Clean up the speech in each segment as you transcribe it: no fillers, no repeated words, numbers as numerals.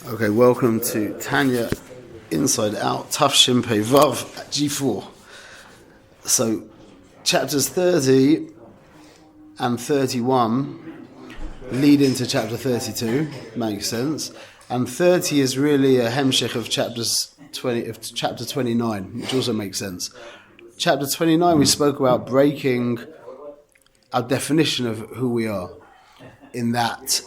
Okay, welcome to Tanya Inside Out, Tough Shimpei Vav at G4. So, chapters 30 and 31 lead into chapter 32, makes sense. And 30 is really a hemshech of chapter 29, which also makes sense. Chapter 29, we spoke about breaking our definition of who we are, in that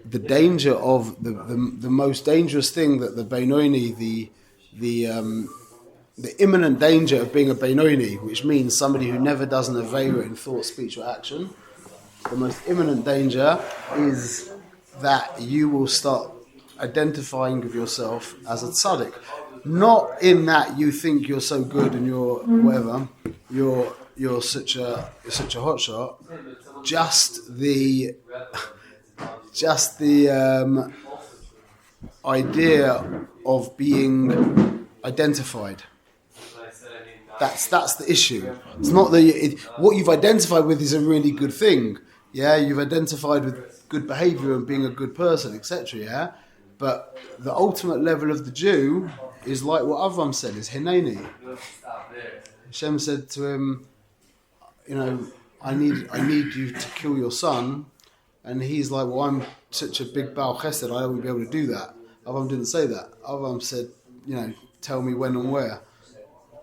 the danger of the most dangerous thing that the Beinoni, the imminent danger of being a Beinoni, which means somebody who never does an Aveira in thought, speech or action, the most imminent danger is that you will start identifying with yourself as a tzaddik. Not in that you think you're so good and you're whatever, you're such a hotshot. Just the idea of being identified. That's the issue. It's not that what you've identified with is a really good thing. Yeah, you've identified with good behavior and being a good person, etc. Yeah, but the ultimate level of the Jew is like what Avram said, is Hineni. Hashem said to him, I need you to kill your son. And he's like, well, I'm such a big Baal Chesed, I won't be able to do that. Avram didn't say that. Avram said, tell me when and where.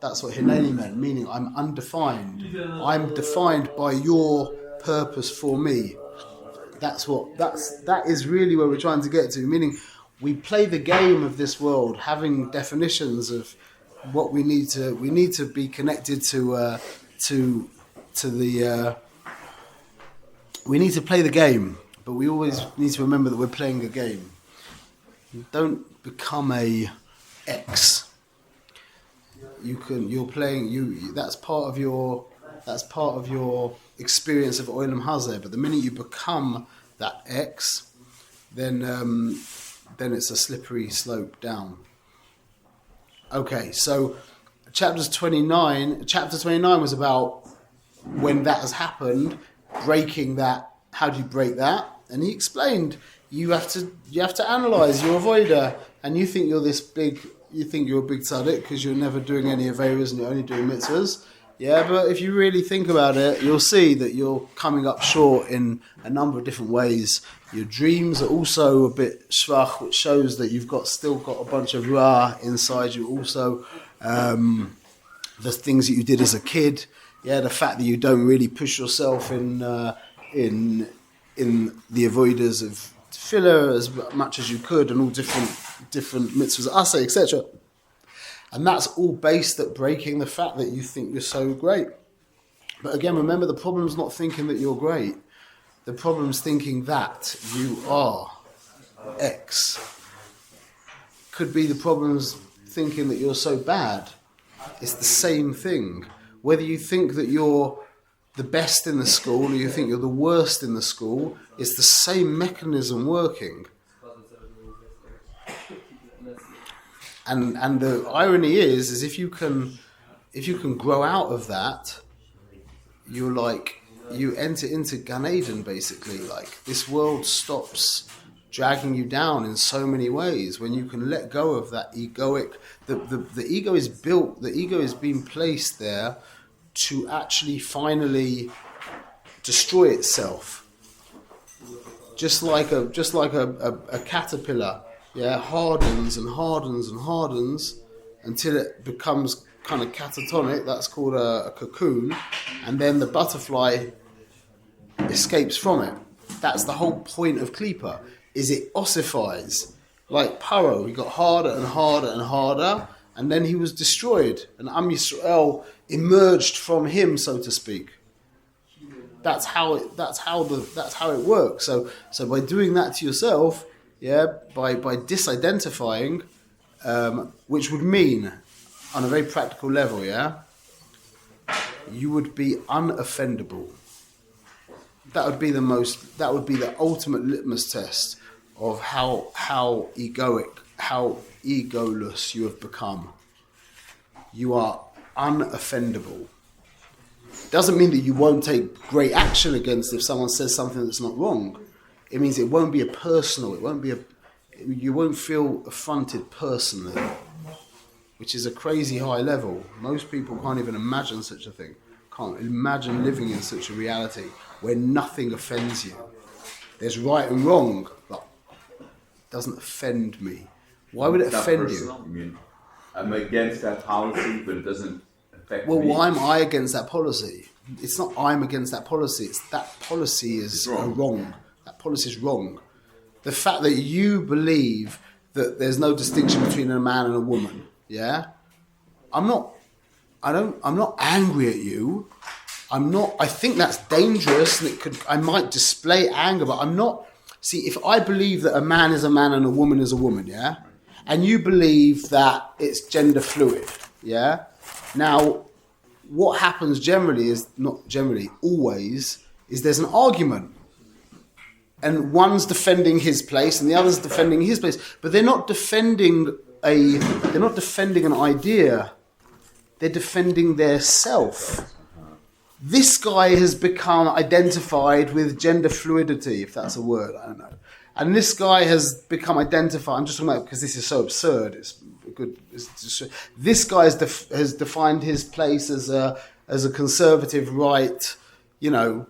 That's what Hineni meant, meaning I'm undefined. I'm defined by your purpose for me. That is really where we're trying to get to, meaning we play the game of this world, having definitions of what we need to be connected to the. We need to play the game, but we always need to remember that we're playing a game. Don't become a X. That's part of your experience of Olam Hazeh. But the minute you become that X, then it's a slippery slope down. Okay, so chapter 29 was about when that has happened. Breaking that, how do you break that? And he explained you have to analyze your avoider, and you think you're a big tzaddik because you're never doing any aveiras and you're only doing mitzvahs. Yeah, but if you really think about it, you'll see that you're coming up short in a number of different ways. Your dreams are also a bit shvach, which shows that you've still got a bunch of ra inside you. Also, the things that you did as a kid. Yeah, the fact that you don't really push yourself in the avoiders of tefillah as much as you could, and all different mitzvahs, asay, etc. And that's all based at breaking the fact that you think you're so great. But again, remember, the problem's not thinking that you're great. The problem's thinking that you are X. Could be the problem's thinking that you're so bad. It's the same thing. Whether you think that you're the best in the school or you think you're the worst in the school, it's the same mechanism working. And the irony is if you can grow out of that, you enter into Gan Eden basically. Like, this world stops dragging you down in so many ways when you can let go of that egoic. The ego is built. The ego is being placed there to actually finally destroy itself, just like a caterpillar, hardens and hardens and hardens until it becomes kind of catatonic. That's called a cocoon, and then the butterfly escapes from it. That's the whole point of Klippa, is it ossifies. Like Paro, he got harder and harder and harder, and then he was destroyed, and Am Yisrael emerged from him, so to speak. That's how it works. So by doing that to yourself, by disidentifying, which would mean, on a very practical level, you would be unoffendable. That would be the ultimate litmus test of how egoic, how egoless you have become. You are unoffendable. Doesn't mean that you won't take great action against if someone says something that's not wrong. It means it won't be a personal. It won't be you won't feel affronted personally, which is a crazy high level. Most people can't even imagine such a thing. Can't imagine living in such a reality where nothing offends you. There's right and wrong, but it doesn't offend me. Why would it offend you? You mean, I'm against that policy, but it doesn't affect me. Well, why am I against that policy? It's not I'm against that policy. It's that policy is wrong. That policy is wrong. The fact that you believe that there's no distinction between a man and a woman, yeah? I'm not angry at you. I think that's dangerous and I might display anger, but I'm not. See, if I believe that a man is a man and a woman is a woman, yeah? And you believe that it's gender fluid, yeah? Now, what happens generally is, not generally, always, is there's an argument. And one's defending his place and the other's defending his place. But they're not defending an idea. They're defending their self. This guy has become identified with gender fluidity, if that's a word, I don't know. And this guy has become identified, I'm just talking about because this is so absurd, this guy has defined his place as a conservative right, a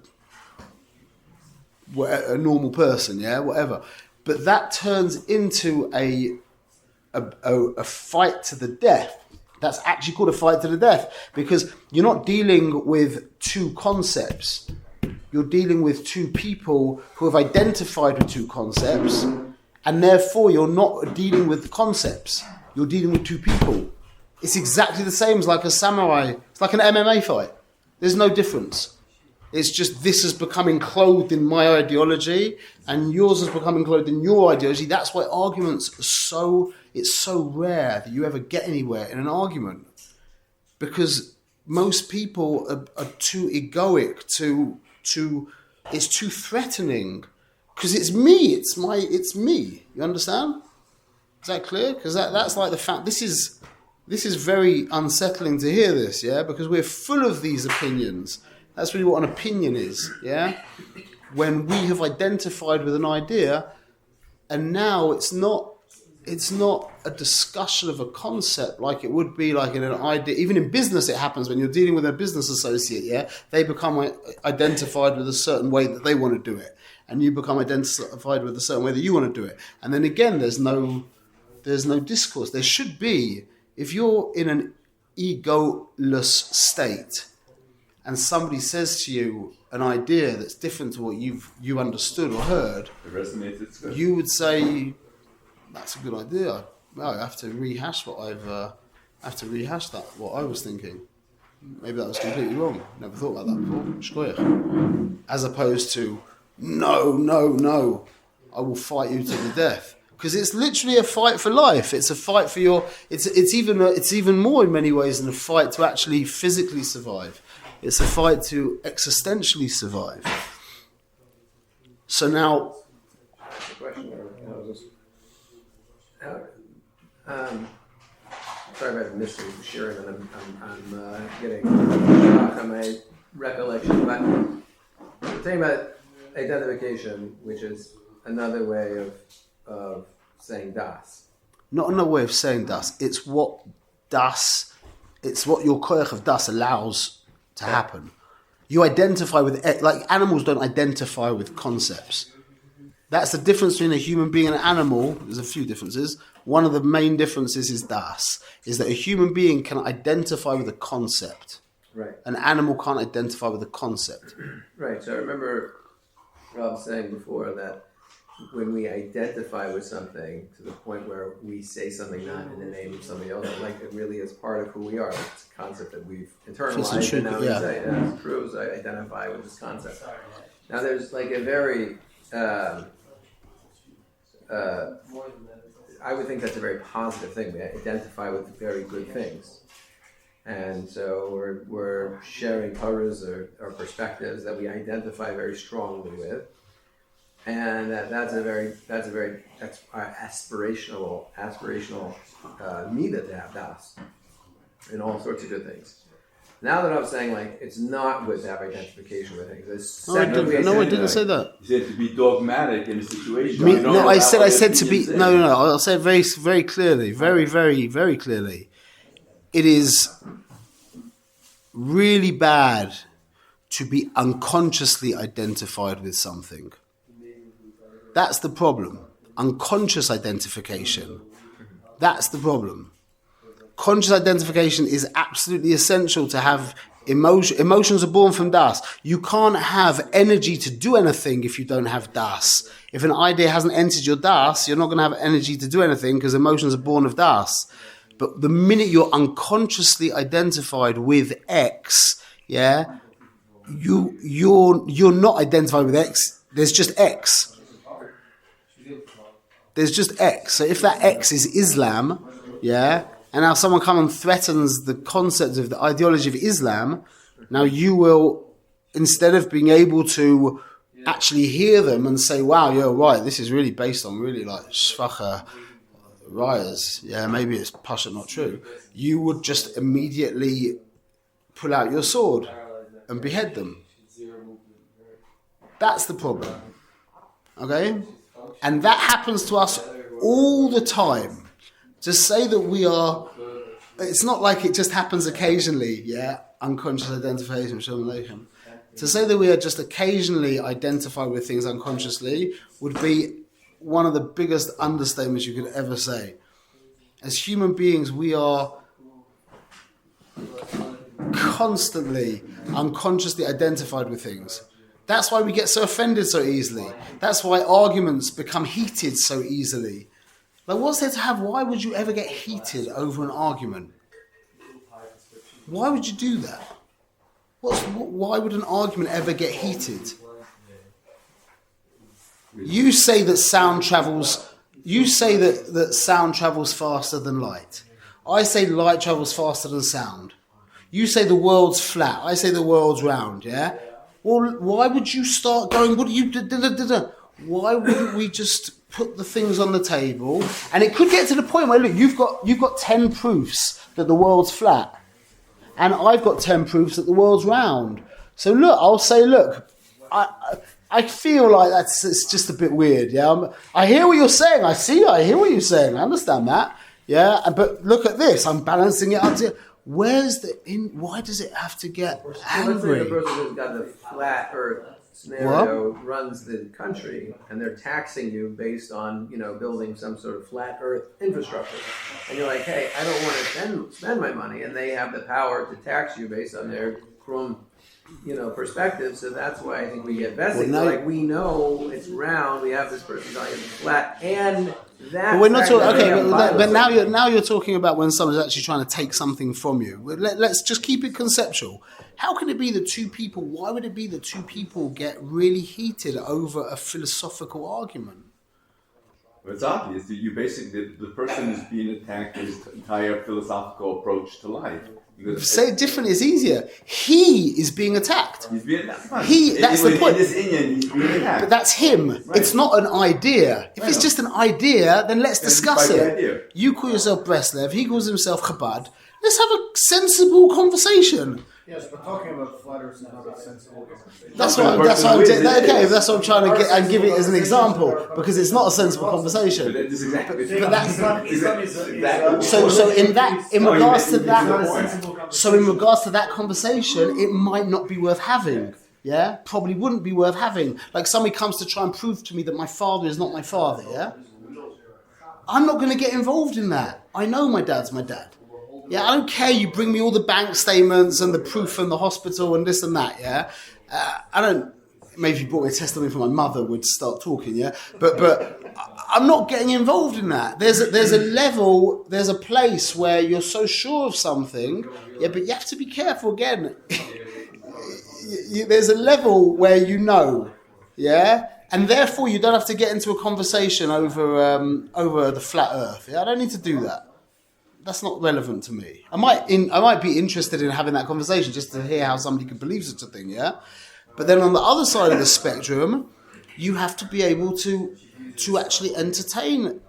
normal person, yeah, whatever. But that turns into a fight to the death. That's actually called a fight to the death because you're not dealing with two concepts. You're dealing with two people who have identified with two concepts, and therefore you're not dealing with concepts. You're dealing with two people. It's exactly the same as like a samurai. It's like an MMA fight. There's no difference. It's just this is becoming clothed in my ideology and yours is becoming clothed in your ideology. That's why arguments are it's so rare that you ever get anywhere in an argument. Because most people are too egoic, it's too threatening. Because it's me, it's me. You understand? Is that clear? Because that's like the fact, this is very unsettling to hear this, yeah? Because we're full of these opinions. That's really what an opinion is, yeah? When we have identified with an idea, and now it's not a discussion of a concept like it would be like in an idea. Even in business it happens when you're dealing with a business associate, yeah? They become identified with a certain way that they want to do it. And you become identified with a certain way that you want to do it. And then again, there's no discourse. There should be. If you're in an egoless state, and somebody says to you an idea that's different to what you understood or heard, it resonates, it's good. You would say, that's a good idea. Well, I have to rehash what I was thinking. Maybe that was completely wrong. Never thought about that before. Shkoyach. As opposed to, no, I will fight you to the death. Because it's literally a fight for life. It's a fight for your. It's even more in many ways than a fight to actually physically survive. It's a fight to existentially survive. So now, sorry about missing sharing, and I'm getting shocked on my recollection. But we're talking about identification, which is another way of saying das. Not another way of saying das. It's what your koyach of das allows to happen. You identify with, like animals don't identify with concepts. That's the difference between a human being and an animal. There's a few differences. One of the main differences is das, is that a human being can identify with a concept. Right. An animal can't identify with a concept. Right. So I remember Rob saying before that when we identify with something to the point where we say something not in the name of somebody else, like it really is part of who we are. It's a concept that we've internalized, and now we say, that's true, so I identify with this concept. Now there's like a very, I would think that's a very positive thing. We identify with very good things. And so we're sharing colors or perspectives that we identify very strongly with. And that's our aspirational midah to have das in all sorts of good things. Now that I'm saying like it's not good to have identification with things. There's No, I separate ways didn't, no, to I do didn't that. say that. You said to be dogmatic in a situation. Me, You don't no, know I about said what I said to be opinions no, is. no, no. I'll say it very, very clearly, very, very, very clearly. It is really bad to be unconsciously identified with something. That's the problem. Unconscious identification. That's the problem. Conscious identification is absolutely essential to have emotion. Emotions are born from das. You can't have energy to do anything if you don't have das. If an idea hasn't entered your das, you're not going to have energy to do anything because emotions are born of das. But the minute you're unconsciously identified with X, yeah, you're not identified with X. There's just X. There's just X. So if that X is Islam, yeah, and now someone comes and threatens the concept of the ideology of Islam, now you will, instead of being able to actually hear them and say, wow, you're right, this is really based on really like shvacha riots, yeah, maybe it's pasha not true, you would just immediately pull out your sword and behead them. That's the problem. Okay? And that happens to us all the time. To say that we are, it's not like it just happens occasionally, yeah, unconscious identification, to say that we are just occasionally identified with things unconsciously would be one of the biggest understatements you could ever say. As human beings, we are constantly unconsciously identified with things. That's why we get so offended so easily. That's why arguments become heated so easily. Like, what's there to have? Why would you ever get heated over an argument? Why would you do that? Why would an argument ever get heated? You say that sound travels. You say that sound travels faster than light. I say light travels faster than sound. You say the world's flat. I say the world's round. Yeah. Well, why would you start going? What do you? Why wouldn't we just put the things on the table? And it could get to the point where look, you've got 10 proofs that the world's flat, and I've got 10 proofs that the world's round. So look, I'll say, look, I feel like it's just a bit weird. Yeah, I hear what you're saying. I hear what you're saying. I understand that. Yeah, but look at this. I'm balancing it up to. Why does it have to get angry? Let's say the person who's got the flat Earth scenario runs the country, and they're taxing you based on building some sort of flat Earth infrastructure, and you're like, hey, I don't want to spend my money, and they have the power to tax you based on their chrome, perspective. So that's why I think we get vested. Like we know it's round. We have this person telling us it's flat, and that. But we're not talking. Okay, but now you're talking about when someone's actually trying to take something from you. Let's just keep it conceptual. How can it be that two people? Why would it be that two people get really heated over a philosophical argument? Well, it's obvious that you basically the person is being attacked with his entire philosophical approach to life. Say it differently, it's easier. He is being attacked. He's being attacked. That's the point. In this Indian, he's being attacked. But that's him. Right. It's not an idea. If it's just an idea, then let's discuss it. You call yourself Breslev, he calls himself Chabad. Let's have a sensible conversation. Yes, but talking about flat Earth is not a sensible conversation. That's what I'm trying to get and give it as an example because it's not a sensible conversation. But that's exactly. So in regards to that conversation, it might not be worth having. Yeah, probably wouldn't be worth having. Like somebody comes to try and prove to me that my father is not my father. Yeah, I'm not going to get involved in that. I know my dad's my dad. Yeah, I don't care. You bring me all the bank statements and the proof from the hospital and this and that. Yeah, I don't. Maybe if you brought me a testimony from my mother, we'd start talking. Yeah, but I'm not getting involved in that. There's a level. There's a place where you're so sure of something. Yeah, but you have to be careful again. There's a level where yeah, and therefore you don't have to get into a conversation over the flat Earth. Yeah, I don't need to do that. That's not relevant to me. I might be interested in having that conversation just to hear how somebody could believe such a thing, yeah? But then on the other side of the spectrum, you have to be able to actually entertain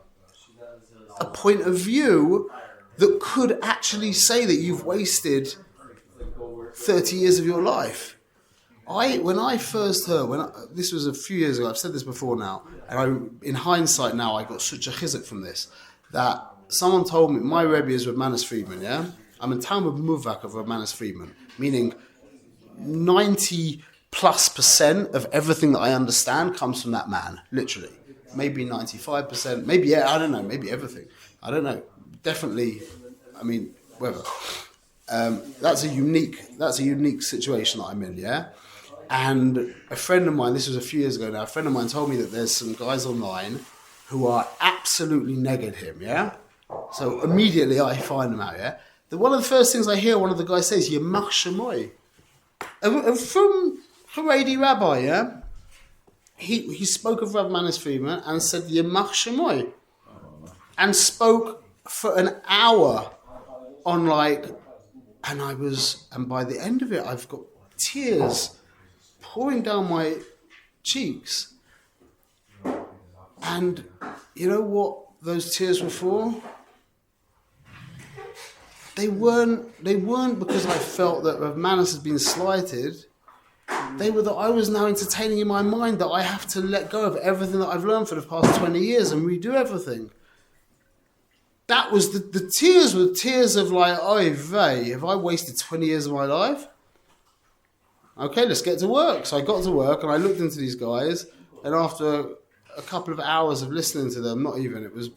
a point of view that could actually say that you've wasted 30 years of your life. When I first heard, this was a few years ago, I've said this before now, and in hindsight now, I got such a chizuk from this, that someone told me, my Rebbe is Rav Manis Friedman, yeah? I'm in Talmud Muvak of Rav Manis Friedman, meaning 90+% of everything that I understand comes from that man, literally. Maybe 95%, maybe, yeah, I don't know, maybe everything. I don't know. Definitely, I mean, whether. That's a unique situation that I'm in, yeah? And a friend of mine, this was a few years ago now, a friend of mine told me that there's some guys online who are absolutely negged him, yeah? So immediately I find them out, yeah? One of the first things I hear one of the guys say is, Yemach Shemoy. From Haredi Rabbi, yeah? He spoke of Rav Manis Friedman and said, Yemach Shemoy. And spoke for an hour on and by the end of it, I've got tears pouring down my cheeks. And you know what those tears were for? They weren't because I felt that Rav Manis had been slighted. They were that I was now entertaining in my mind that I have to let go of everything that I've learned for the past 20 years and redo everything. That was the tears were tears of like, oy vey, have I wasted 20 years of my life? Okay, let's get to work. So I got to work and I looked into these guys, and after a couple of hours of listening to them, not even, it was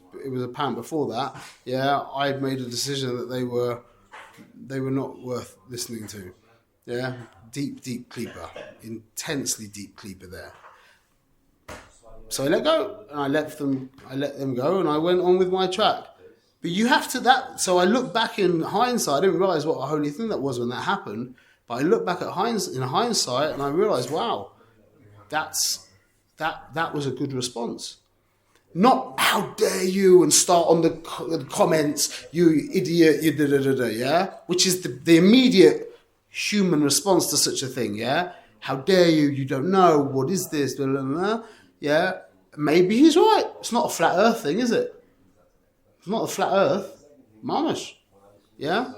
apparent before that, yeah, I made a decision that they were not worth listening to. Yeah, deep Klippa, intensely deep Klippa there. So I let go, and I let them go, and I went on with my track. But you have to so I look back in hindsight, I didn't realise what a holy thing that was when that happened, but I look back in hindsight, and I realised, wow, that was a good response. Not, how dare you, and start on the comments, you idiot, you da-da-da-da, yeah? Which is the immediate human response to such a thing, yeah? How dare you, you don't know, what is this, blah, blah, blah, yeah? Maybe he's right. It's not a flat earth thing, is it? It's not a flat earth. Mamash, yeah?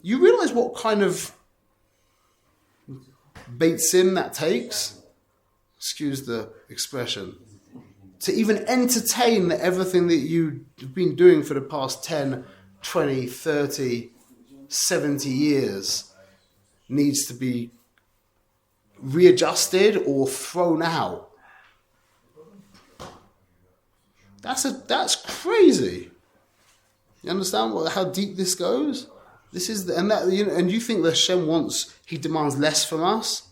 You realise what kind of beit sim that takes? Excuse the expression. To even entertain that everything that you've been doing for the past 10, 20, 30, 70 years needs to be readjusted or thrown out. That's crazy. You understand how deep this goes? This is and you think that Hashem he demands less from us?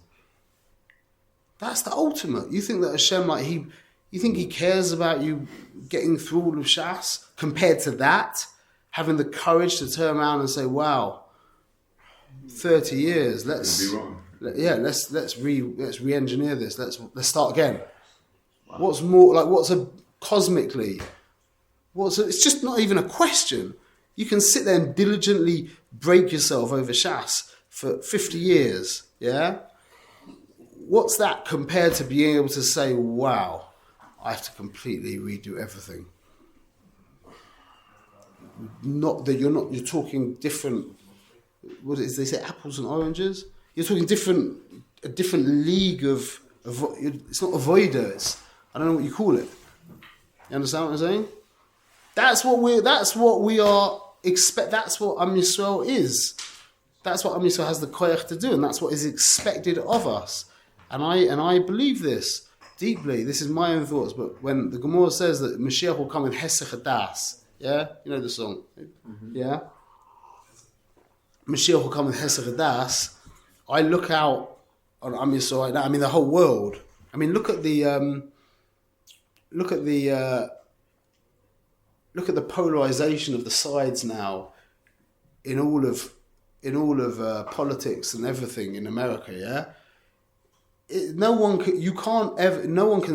That's the ultimate. You think that Hashem, you think he cares about you getting through all of Shas compared to that? Having the courage to turn around and say, wow, 30 years, let's re-engineer this. Let's start again. Wow. What's more, cosmically, it's just not even a question. You can sit there and diligently break yourself over Shas for 50 years, yeah? What's that compared to being able to say, wow, I have to completely redo everything? Not that you're talking different, they say apples and oranges? You're talking a different league of it's not avoider, I don't know what you call it. You understand what I'm saying? That's what we are that's what Am Yisrael is. That's what Am Yisrael has the koyach to do, and that's what is expected of us. And I believe this deeply. This is my own thoughts, but when the Gemara says that Mashiach will come with Hesech Hadas, yeah? You know the song? Mm-hmm. Yeah? Mashiach will come with Hesech Hadas. I look out on Am Yisrael right now, I mean the whole world. I mean look at the polarization of the sides now in all of politics and everything in America, yeah? No one can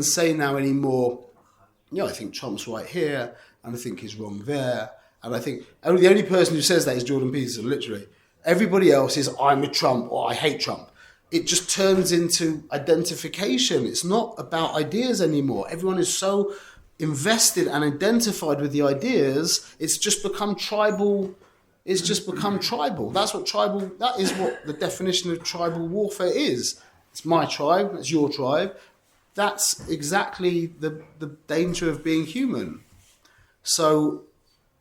say now anymore, I think Trump's right here, and I think he's wrong there, and I think the only person who says that is Jordan Peterson, literally. Everybody else is, I'm with Trump, or I hate Trump. It just turns into identification. It's not about ideas anymore. Everyone is so invested and identified with the ideas, it's just become tribal. It's just become tribal. That is what the definition of tribal warfare is. It's my tribe, it's your tribe. That's exactly the danger of being human. So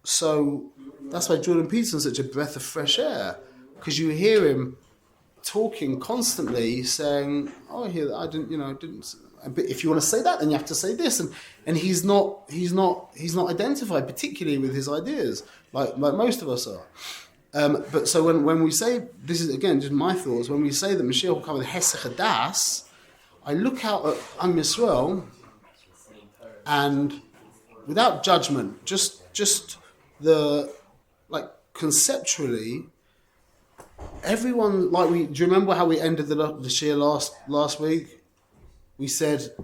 that's why Jordan Peterson's such a breath of fresh air, because you hear him talking constantly, saying, "Oh, I didn't." But if you want to say that, then you have to say this, and he's not identified particularly with his ideas, like most of us are. But so when we say, this is again just my thoughts, when we say that Mashiach will come with Hesach Hadas, I look out at Am Yisrael, and without judgment, just the, like, conceptually, everyone, do you remember how we ended the shir last week? We said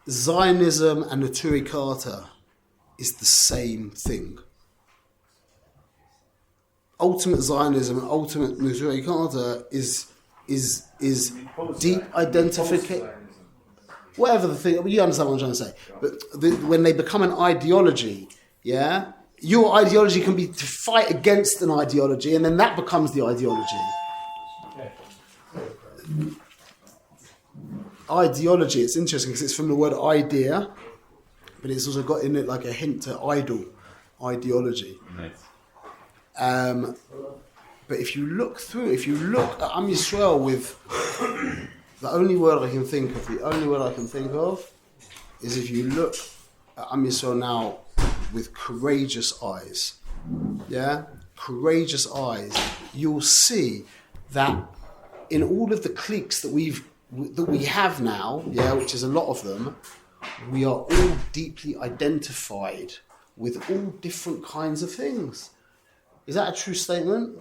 Zionism and the Turi Carta is the same thing. Ultimate Zionism and ultimate Turi Carta is deep identification. Whatever the thing, you understand what I'm trying to say. But when they become an ideology, yeah, your ideology can be to fight against an ideology, and then that becomes the ideology. Ideology, it's interesting because it's from the word idea, but it's also got in it like a hint to idol, ideology. Nice. But if you look at Am Yisrael with the only word I can think of is if you look at Am Yisrael now with courageous eyes, you'll see that in all of the cliques that we have now, which is a lot of them, we are all deeply identified with all different kinds of things. Is that a true statement?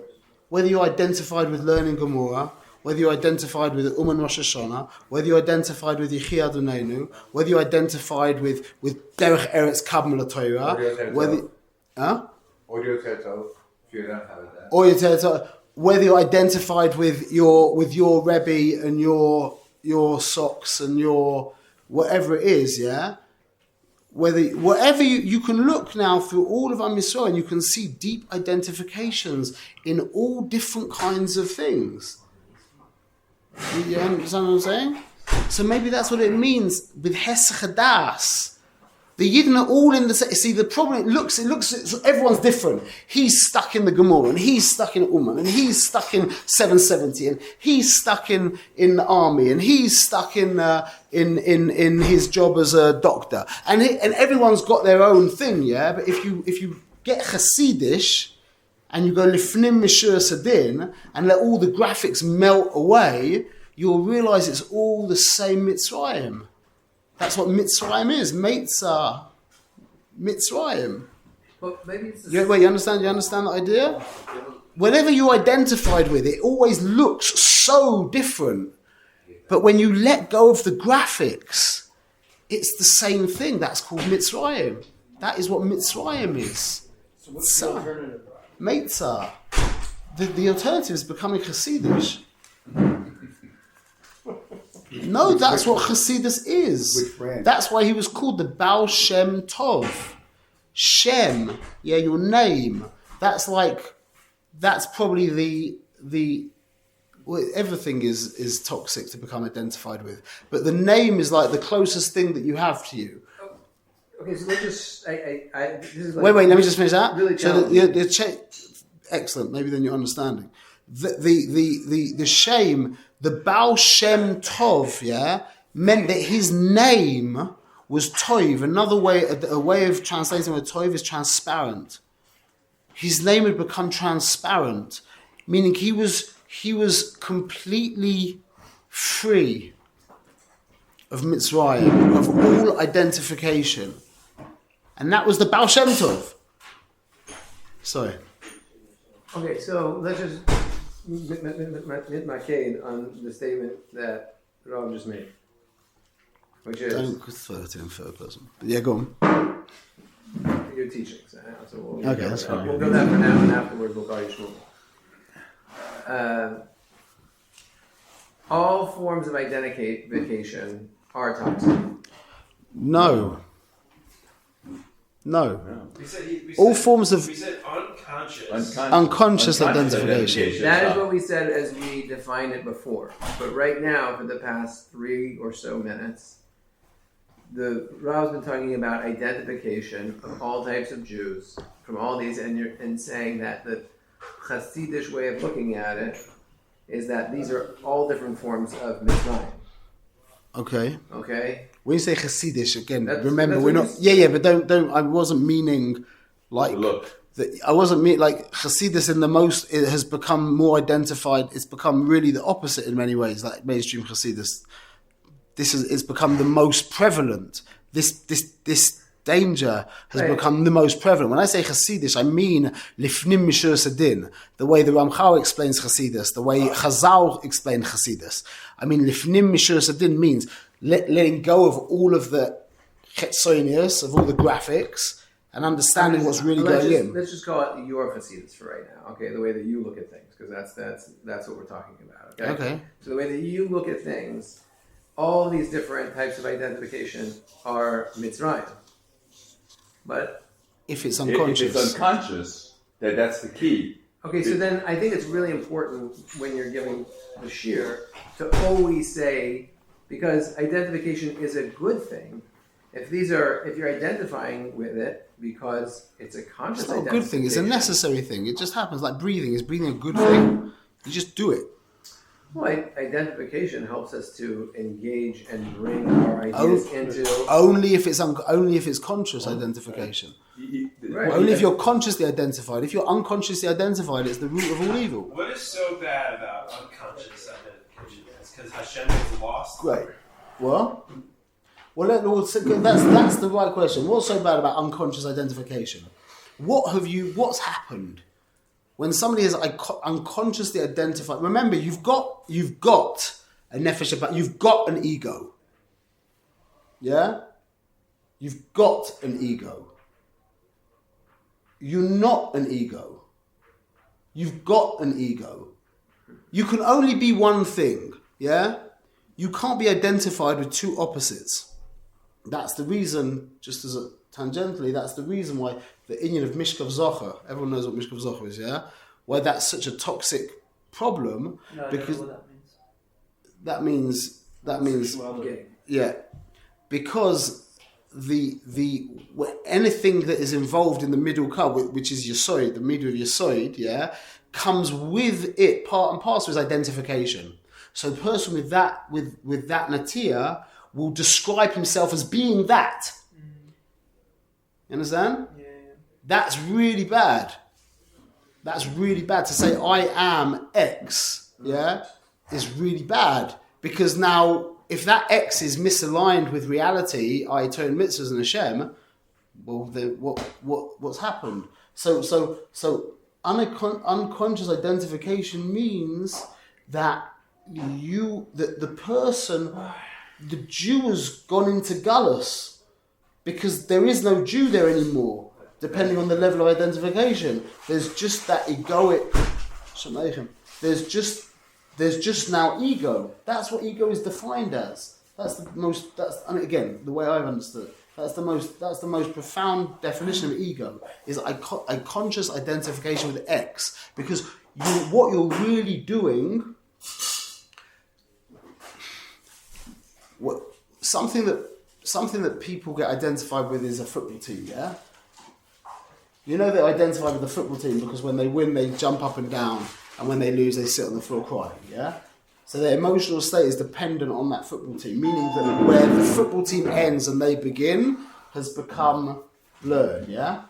Whether you're identified with learning Gemara, whether you're identified with Uman Rosh Hashanah, whether you're identified with Yechi Adonenu, whether you're identified with Derech Eretz Kabbalah Torah, whether whether you're identified with your Rebbe and your socks and your whatever it is, whatever you can look now through all of Am Yisrael and you can see deep identifications in all different kinds of things. You understand what I'm saying? So maybe that's what it means with Hesach Hadas. The Yidden are all in the same. See, the problem, it looks, everyone's different. He's stuck in the Gemara, and he's stuck in Uman, and he's stuck in 770, and he's stuck in the army, and he's stuck in his job as a doctor. And everyone's got their own thing, But if you get Hasidish, and you go Lifnim Mishur Sadin, and let all the graphics melt away, you'll realize it's all the same Mitzrayim. That's what Mitzrayim is. Meitzah. Mitzrayim. Well, maybe it's You understand the idea? Whenever you're identified with it, it always looks so different. But when you let go of the graphics, it's the same thing. That's called Mitzrayim. That is what Mitzrayim is. So what's the alternative? Meitzah. The alternative is becoming Hasidish. No, that's what Hasidus is. Which brand? That's why he was called the Baal Shem Tov. Shem, your name. That's probably the everything is toxic to become identified with. But the name is like the closest thing that you have to you. Okay, so let's just. This is like Wait, let me just finish that. Really so challenging. Excellent. Maybe then you're understanding. The shame, the Baal Shem Tov, meant that his name was Tov. Another way, a way of translating with Tov is transparent. His name had become transparent, meaning he was completely free of Mitzrayim, of all identification. And that was the Baal Shem Tov. Sorry. Okay, so let's just mitmaked on the statement that Rob just made, which is Don't refer to him third person. But go on. your teachings. So we'll Okay, that's fine. We'll go that for now, and afterwards we'll call you Shmuel. All forms of identification are toxic. No. We said All forms of... We said Unconscious identification. That is what we said as we defined it before. But right now, for the past 3 or so minutes, the Rav's been talking about identification of all types of Jews from all these, and saying that the Hasidic way of looking at it is that these are all different forms of Mitzrayim. Okay. Okay. When you say Hasidic again, That's remember what we're not. But don't. I wasn't meaning like. Look. I wasn't mean like Hasidus in the most. It has become more identified. It's become really the opposite in many ways. Like mainstream Hasidus, it's become the most prevalent. This danger has become the most prevalent. When I say Hasidus, I mean lifnim mishur sadin. The way the Ramchal explains Hasidus, the way Chazal explained Hasidus. I mean lifnim mishur sadin means letting go of all of the chetzonius, of all the graphics. And understanding what's really going in. Let's just call it your Hasidus for right now, okay? The way that you look at things, because that's what we're talking about, okay? Okay. So the way that you look at things, all these different types of identification are Mitzrayim. But if it's unconscious. If it's unconscious, that's the key. Okay, so then I think it's really important when you're giving the shir to always say, because identification is a good thing. If you're identifying with it because it's a conscious It's not a identification. good thing, it's a necessary thing. It just happens like breathing. Is breathing a good thing? You just do it. Well, identification helps us to engage and bring our ideas into... Only if it's conscious identification. Right. Only if you're consciously identified. If you're unconsciously identified, it's the root of all evil. What is so bad about unconscious identification? It's because Hashem is lost? Great. What? Well, that's the right question. What's so bad about unconscious identification? What's happened when somebody is unconsciously identified? Remember, you've got a nefesh, but you've got an ego. Yeah? You've got an ego. You're not an ego. You've got an ego. You can only be one thing. Yeah? You can't be identified with two opposites. That's the reason, just as tangentially, that's the reason why the inyan of Mishkav Zocher, everyone knows what Mishkav Zocher is, yeah? Why that's such a toxic problem. No, because I don't know what that means. That means Okay. yeah. Because anything that is involved in the middle cup, which is Yesod, the middle of Yesod, yeah, comes with it, part and parcel is identification. So the person with that natia will describe himself as being that. You understand? Yeah. That's really bad. That's really bad. To say I am X, yeah, is really bad. Because now, if that X is misaligned with reality, I turn mitzvahs and Hashem, well, then what's happened? So unconscious identification means that the person, the Jew has gone into Galus because there is no Jew there anymore, depending on the level of identification. There's just that egoic, there's just now ego. That's what ego is defined as. Again, the way I've understood it, that's the most profound definition of ego, is a conscious identification with X. Because what you're really doing, something that people get identified with is a football team, yeah? You know they're identified with the football team because when they win, they jump up and down, and when they lose, they sit on the floor crying, yeah? So their emotional state is dependent on that football team, meaning that where the football team ends and they begin has become blurred, yeah?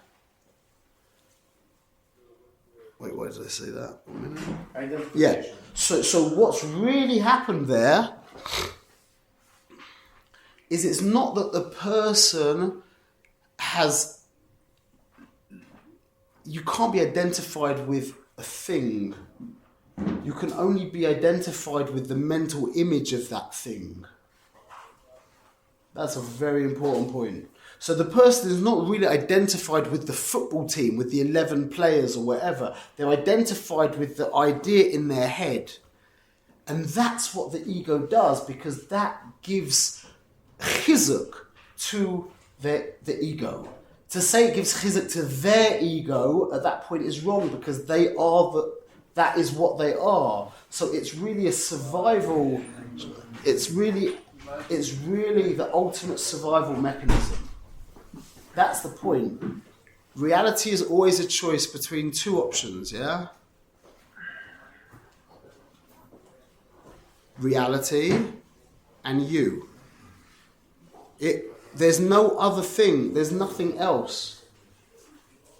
Wait, why did I say that? 1 minute. Identification. Yeah. So what's really happened there is it's not that the person has... You can't be identified with a thing. You can only be identified with the mental image of that thing. That's a very important point. So the person is not really identified with the football team, with the 11 players or whatever. They're identified with the idea in their head. And that's what the ego does, because that gives chizuk to the ego. To say it gives chizuk to their ego at that point is wrong, because that is what they are. So it's really a survival. It's really the ultimate survival mechanism. That's the point. Reality is always a choice between two options, yeah? Reality and you. There's no other thing. There's nothing else.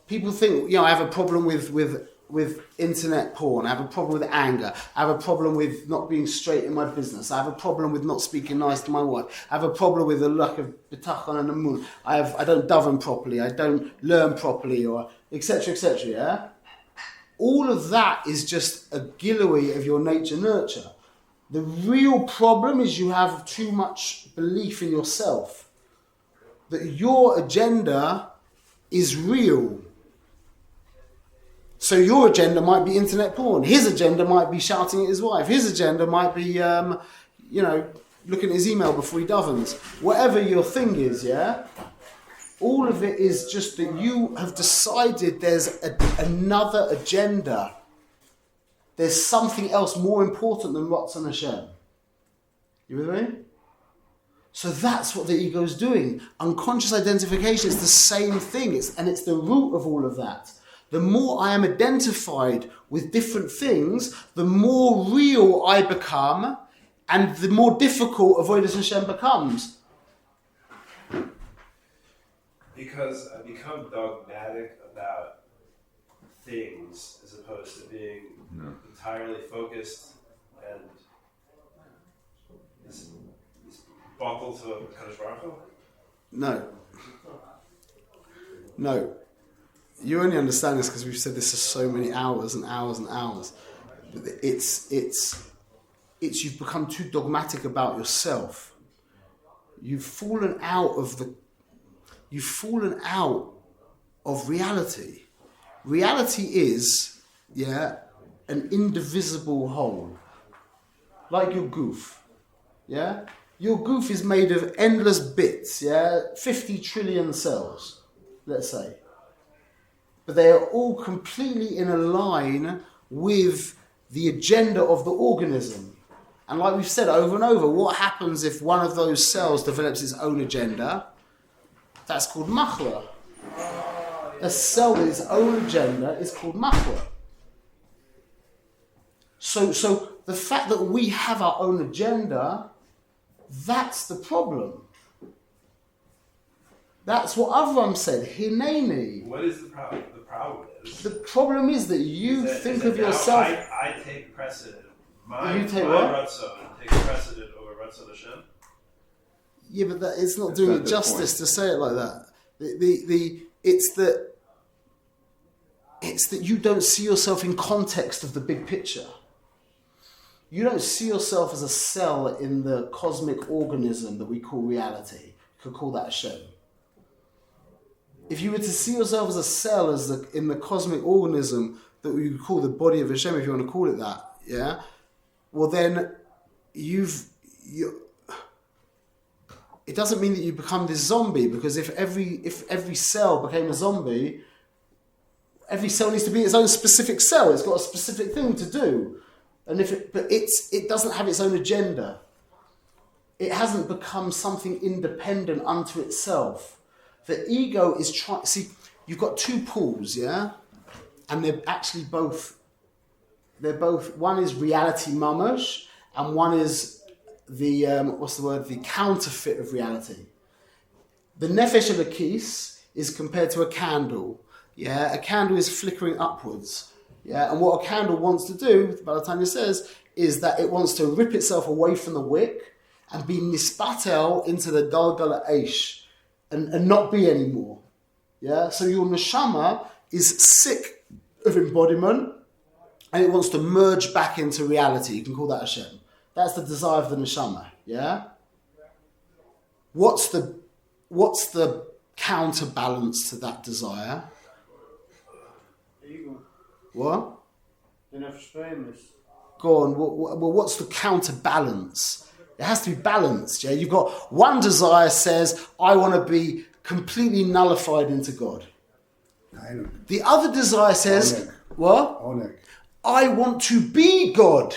People think, I have a problem with internet porn. I have a problem with anger. I have a problem with not being straight in my business. I have a problem with not speaking nice to my wife. I have a problem with the lack of bitachon and amun. I don't daven properly. I don't learn properly, or etc. etc. Yeah, all of that is just a gilui of your nature nurture. The real problem is you have too much belief in yourself, that your agenda is real. So your agenda might be internet porn. His agenda might be shouting at his wife. His agenda might be, looking at his email before he davens. Whatever your thing is, yeah? All of it is just that you have decided there's another agenda. There's something else more important than Ratzon Hashem. You with me? So that's what the ego is doing. Unconscious identification is the same thing. It's the root of all of that. The more I am identified with different things, the more real I become, and the more difficult avoidance Hashem becomes. Because I become dogmatic about things as opposed to being entirely focused and is buckled to a Kadosh Baruch Hu? No. You only understand this because we've said this for so many hours and hours and hours. It's you've become too dogmatic about yourself. You've fallen out of reality. Reality is, an indivisible whole. Like your goof. Yeah? Your goof is made of endless bits, 50 trillion cells, let's say. But they are all completely in a line with the agenda of the organism. And like we've said over and over, what happens if one of those cells develops its own agenda? That's called machla. A cell with its own agenda is called machla. So the fact that we have our own agenda, that's the problem. That's what Avram said. Hineni. What is the problem? The problem is... The problem is that you think of yourself... I take precedent. My You take Ratzon takes precedent over Ratzon Hashem. Yeah, but it's not doing it justice to say it like that. It's that you don't see yourself in context of the big picture. You don't see yourself as a cell in the cosmic organism that we call reality. You could call that Hashem. If you were to see yourself as a cell in the cosmic organism that we call the body of Hashem, if you want to call it that, well then it doesn't mean that you become this zombie, because if every cell became a zombie, every cell needs to be its own specific cell. It's got a specific thing to do, but it doesn't have its own agenda. It hasn't become something independent unto itself. The ego is trying. See, you've got two pools, and they're actually both. They're both. One is reality mamash, and one is the the counterfeit of reality. The nefesh of a kis is compared to a candle. A candle is flickering upwards. And what a candle wants to do, Tanya says, is that it wants to rip itself away from the wick and be nispatel into the galgal eish and not be anymore. So your neshama is sick of embodiment and it wants to merge back into reality. You can call that Hashem. That's the desire of the neshama. What's the counterbalance to that desire? Ego. What? The nefesh famous. Go on. Well, what's the counterbalance? It has to be balanced. You've got one desire says, I want to be completely nullified into God. Nein. The other desire says, Onek. what? Onek. I want to be God.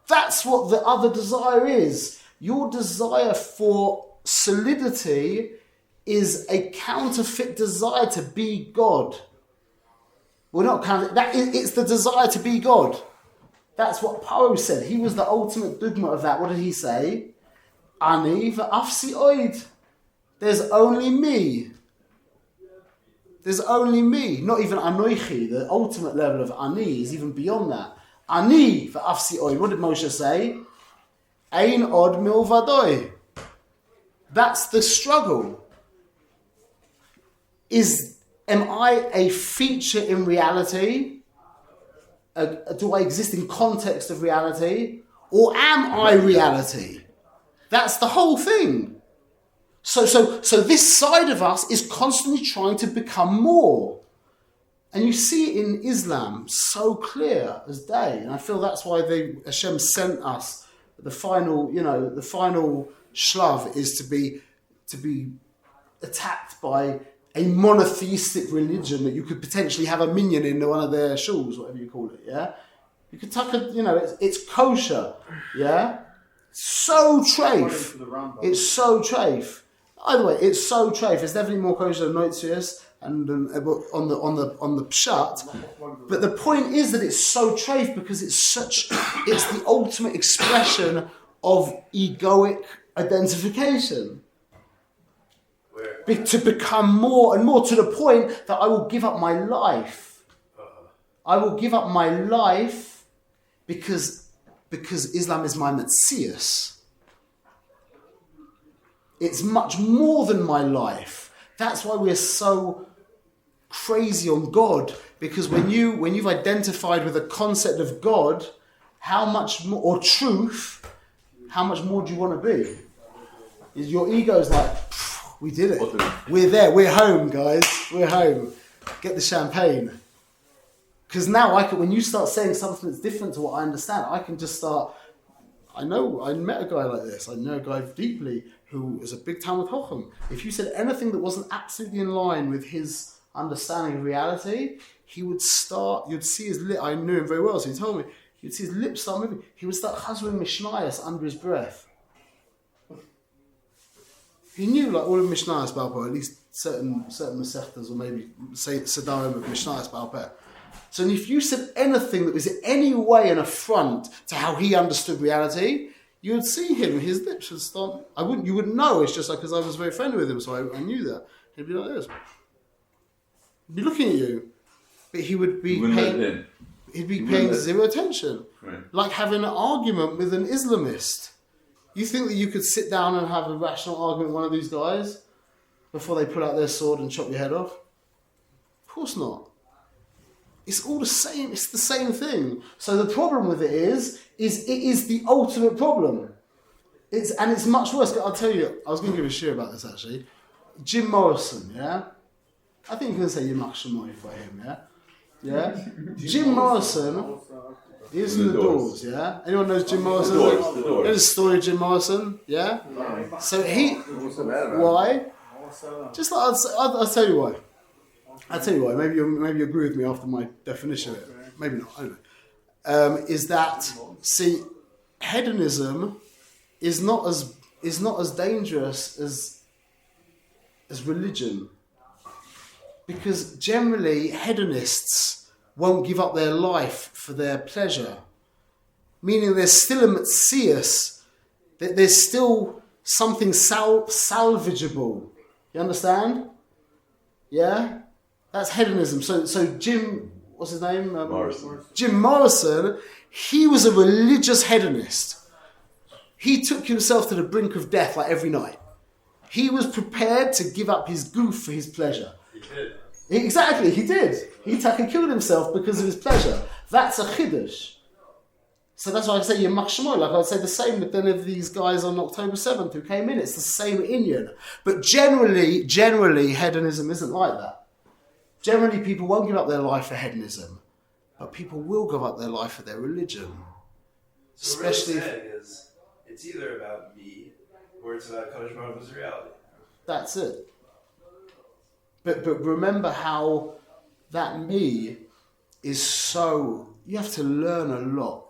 That's what the other desire is. Your desire for solidity is a counterfeit desire to be God. Well, not counterfeit. It's the desire to be God. That's what Paro said. He was the ultimate dogma of that. What did he say? Ani v'afsi oid. There's only me. There's only me. Not even anoichi. The ultimate level of ani is even beyond that. Ani v'afsi oid. What did Moshe say? Ein od milvadoi. That's the struggle. Am I a feature in reality? Do I exist in context of reality? Or am I reality? That's the whole thing. So this side of us is constantly trying to become more. And you see it in Islam so clear as day. And I feel that's why Hashem sent us the final shlav is to be attacked by a monotheistic religion that you could potentially have a minion in one of their shuls, whatever you call it, yeah? You could tuck it's kosher, yeah? So treif. It's so treif. Either way, it's so treif. It's definitely more kosher than Noitzius and on the pshat. But the point is that it's so treif because it's the ultimate expression of egoic identification. To become more and more to the point that I will give up my life. I will give up my life because Islam is my metzius. It's much more than my life. That's why we're so crazy on God, because when you've identified with the concept of God, how much more, or truth, how much more do you want to be? Your ego's like, we did it. We're there. We're home, guys. We're home. Get the champagne. Because now when you start saying something that's different to what I understand, I can just start. I met a guy like this. I know a guy deeply who is a big Talmud Chacham. If you said anything that wasn't absolutely in line with his understanding of reality, he would start. You'd see his lip. I knew him very well, so he told me. You'd see his lips start moving. He would start chazering mishnayos under his breath. He knew like all of Mishnayos Baal Peh, at least certain Masechtas, or maybe say Sedarim of Mishnayos Baal Peh. So if you said anything that was in any way an affront to how he understood reality, you would see him, his lips would start. You wouldn't know. It's just like because I was very friendly with him, so I knew that he'd be like this. He'd be looking at you, but he would be paying. He'd be paying zero attention, right. Like having an argument with an Islamist. You think that you could sit down and have a rational argument with one of these guys before they pull out their sword and chop your head off? Of course not. It's all the same. It's the same thing. So the problem with it is it is the ultimate problem. It's much worse. I'll tell you, I was going to give a share about this actually. Jim Morrison, yeah? I think you can say Yimach Shemoy for him, yeah? Yeah? Jim Morrison... He's in the Doors, yeah? Anyone knows Jim Morrison? The Doors. There's a story of Jim Morrison, yeah? So why? Just like, I'll tell you why. I'll tell you why. Maybe you agree with me after my definition of it. Maybe not, I don't know. Is that, see, hedonism is not as dangerous as religion. Because generally, hedonists won't give up their life for their pleasure. Meaning there's still a metzius, that there's still something salvageable. You understand? Yeah? That's hedonism. So Jim, what's his name? Morrison. Jim Morrison, he was a religious hedonist. He took himself to the brink of death like every night. He was prepared to give up his goof for his pleasure. He did. Exactly, he did. He killed himself because of his pleasure. That's a chiddush. So that's why I say Yimach Shemoy. Like I'd say the same with any of these guys on October 7th who came in. It's the same Inyan. But generally, hedonism isn't like that. Generally, people won't give up their life for hedonism. But people will give up their life for their religion. So especially what we're saying is, it's either about me or it's about Kodesh Baruch Hu's reality. That's it. But remember how that me is so, you have to learn a lot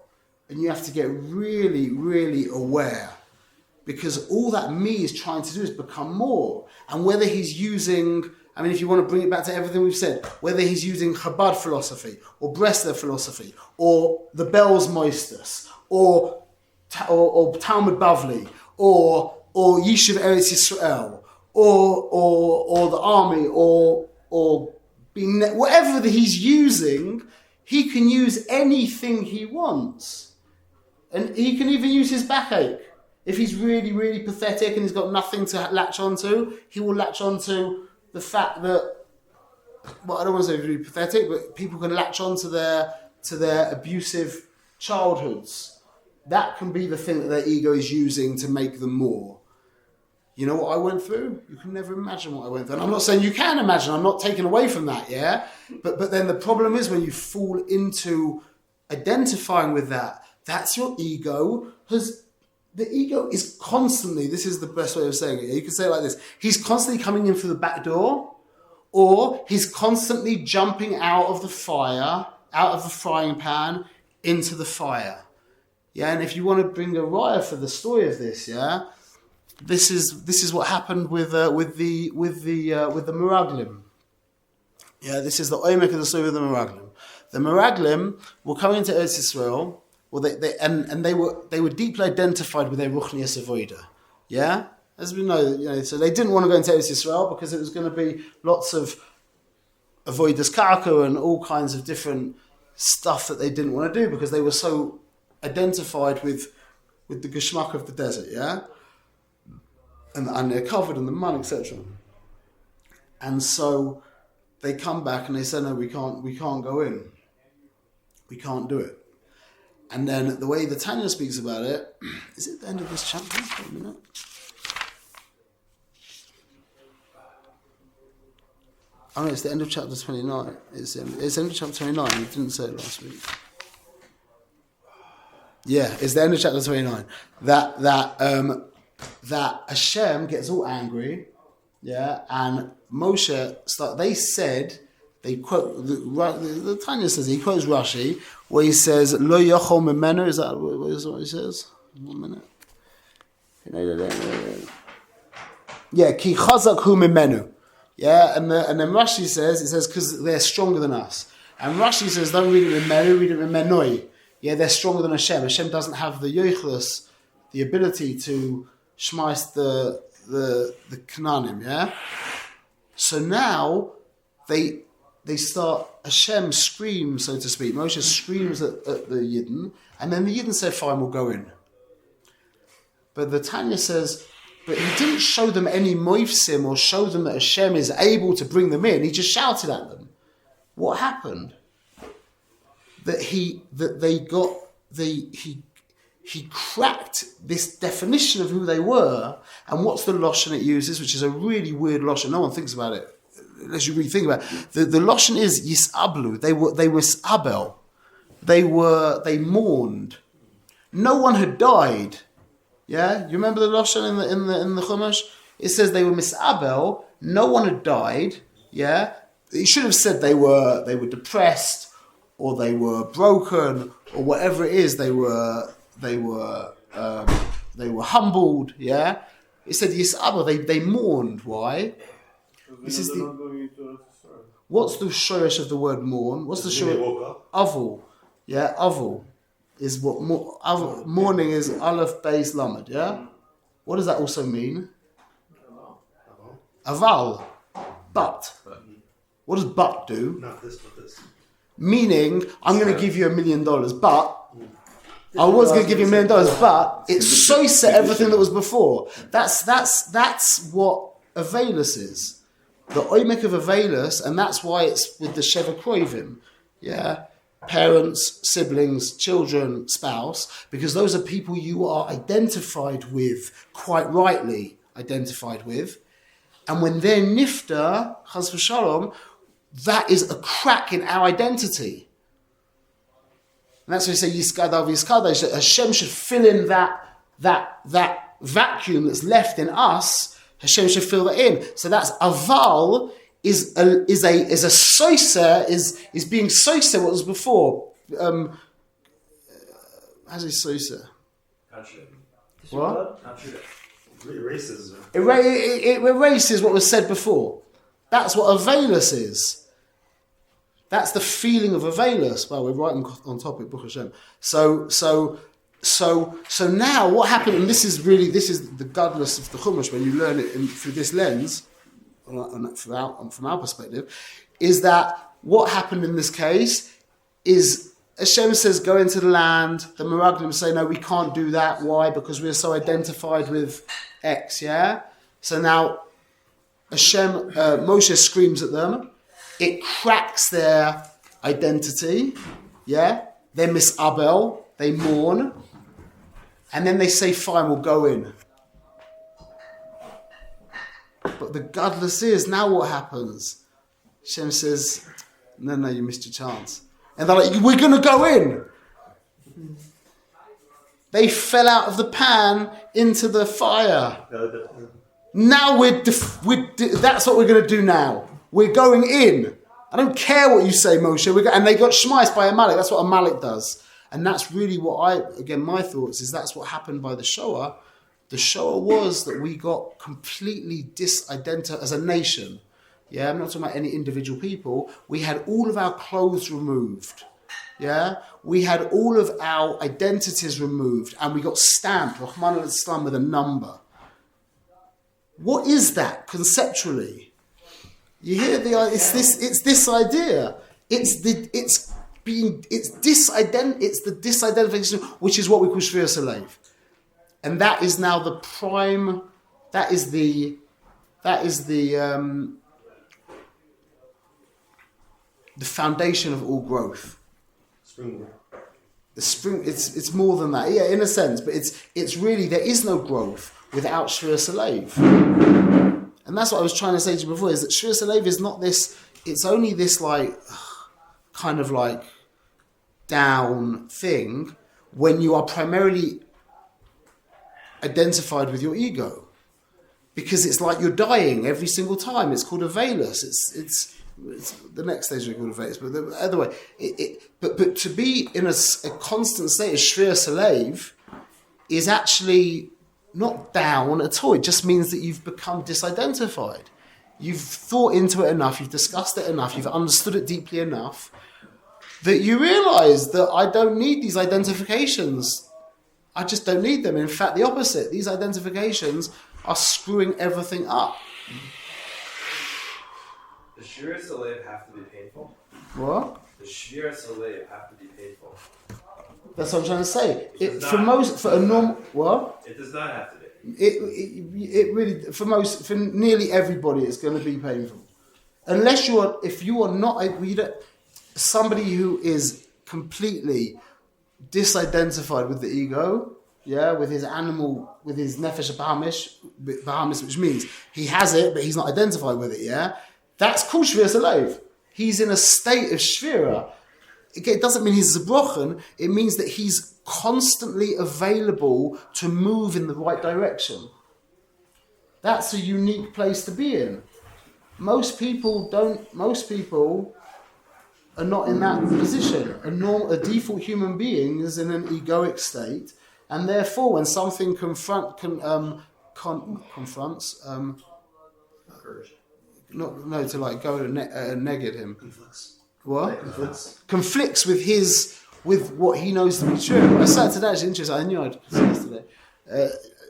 and you have to get really, really aware, because all that me is trying to do is become more. And whether he's using, I mean, if you want to bring it back to everything we've said, whether he's using Chabad philosophy or Bresler philosophy or the Bells Moistus or Talmud Bavli or Yishuv Eretz Yisrael or the army or being, whatever that he's using, he can use anything he wants. And he can even use his backache. If he's really, really pathetic and he's got nothing to latch onto, he will latch onto the fact that, well, I don't want to say really pathetic, but people can latch onto their abusive childhoods. That can be the thing that their ego is using to make them more. You know what I went through? You can never imagine what I went through. And I'm not saying you can imagine. I'm not taking away from that, yeah? But then the problem is when you fall into identifying with that, that's your ego. The ego is constantly, this is the best way of saying it. You can say it like this. He's constantly coming in through the back door, or he's constantly jumping out of the fire, out of the frying pan, into the fire. Yeah, and if you want to bring a raya for the story of this, yeah, this is what happened with the Meraglim. Yeah, this is the oimek of the story of the Meraglim. The Meraglim were coming into Eretz Yisrael. Well, they were deeply identified with their ruchnius avoda. Yeah, as we know, so they didn't want to go into Eretz Yisrael because it was going to be lots of avodas karka and all kinds of different stuff that they didn't want to do because they were so identified with the geschmack of the desert. Yeah, and they're covered in the mud, etc. And so they come back and they say, no, we can't go in. We can't do it. And then the way the Tanya speaks about it, is it the end of this chapter? Wait a minute. Oh no, it's the end of chapter 29. It's the end of chapter 29. You didn't say it last week. Yeah, it's the end of chapter 29. That Hashem gets all angry, yeah, and Moshe they quote, the Tanya says, he quotes Rashi, where he says, Lo yochol memenu, is that what he says? 1 minute. Yeah, ki chazak hu memenu. Yeah, and then Rashi says, it says, because they're stronger than us. And Rashi says, don't read it memenu, read it menoi. Yeah, they're stronger than Hashem. Hashem doesn't have the yoichlus, the ability to shmeiss the Kananim, yeah? So now, they start, Hashem screams, so to speak. Moshe screams at the Yidden, and then the Yidden say, fine, we'll go in. But the Tanya says, but he didn't show them any moifsim or show them that Hashem is able to bring them in. He just shouted at them. What happened? He cracked this definition of who they were, and what's the lashon it uses, which is a really weird lashon. No one thinks about it. As you really think about it, the lashon is yisablu. They were sabel. They mourned. No one had died. Yeah, you remember the lashon in the Chumash? It says they were misabel. No one had died. Yeah, it should have said they were depressed or they were broken or whatever it is. They were humbled. Yeah, it said yisabel. They mourned. Why? This is what's the shorish of the word mourn? What's the shorish? Avul. Yeah, avul is what mourning is. Aleph Beis Lamed. Yeah. What does that also mean? Aval. But. What does but do? Not this, but this. Meaning, I'm going to give you $1 million, but I was going to give you $1 million, but it soises everything that was before. That's what Avelus is. The oimek of Avelus, and that's why it's with the Sheva Kroivim. Yeah? Parents, siblings, children, spouse, because those are people you are identified with, quite rightly identified with. And when they're nifta, chas v'shalom, that is a crack in our identity. And that's why we say Yiskadav Yiskadav, Hashem should fill in that vacuum that's left in us, Hashem should fill that in. So that's aval is a soiser, is being soiser what was before. How's it soiser? What? Erases. It erases what was said before. That's what avelus is. That's the feeling of avelus. Well, we're right on topic, Baruch Hashem. So now what happened, and this is the godless of the Chumash when you learn it through this lens, from our perspective, is that what happened in this case is Hashem says, go into the land. The Meraglim say, no, we can't do that. Why? Because we're so identified with X, yeah? So now Moshe screams at them. It cracks their identity, yeah? They're misabel, they mourn. And then they say, fine, we'll go in. But the godless is, now what happens? Hashem says, no, you missed your chance. And they're like, we're going to go in. They fell out of the pan into the fire. Now that's what we're going to do now. We're going in. I don't care what you say, Moshe. And they got shmiced by Amalek. That's what Amalek does. And that's really what my thoughts is that's what happened by the Shoah. The Shoah was that we got completely disidentified as a nation. Yeah, I'm not talking about any individual people. We had all of our clothes removed. Yeah, we had all of our identities removed, and we got stamped, Rahman al-Islam, with a number. What is that conceptually? You hear it's this idea. It's the disidentification, which is what we call Shvir Salev. And that is now the prime, that is the foundation of all growth. It's more than that. Yeah, in a sense, but it's really, there is no growth without Shvir Salev. And that's what I was trying to say to you before, is that Shvir Salev is not this, it's only this kind of down thing when you are primarily identified with your ego. Because it's like you're dying every single time. It's called a velus. It's the next stage we call a velus. But the other way, but to be in a constant state of Shvir Salev is actually not down at all. It just means that you've become disidentified. You've thought into it enough, you've discussed it enough, you've understood it deeply enough that you realize that I don't need these identifications. I just don't need them. In fact, the opposite. These identifications are screwing everything up. Does Shvir Salev have to be painful? What? Does Shvir Salev have to be painful? That's what I'm trying to say. It It does not have to be. It really, for nearly everybody, it's going to be painful. Unless if you are not, somebody who is completely disidentified with the ego, yeah, with his animal, with his nefesh Bahamis, which means he has it, but he's not identified with it, yeah? That's called Shvir Salev. He's in a state of Shvira. It doesn't mean he's Zabrochen, it means that he's constantly available to move in the right direction. That's a unique place to be in. Most people are not in that position. A default human being is in an egoic state, and therefore when something confronts to go and negate him. What? Conflicts with what he knows to be true. I said today, it's interesting, I knew I'd say this today.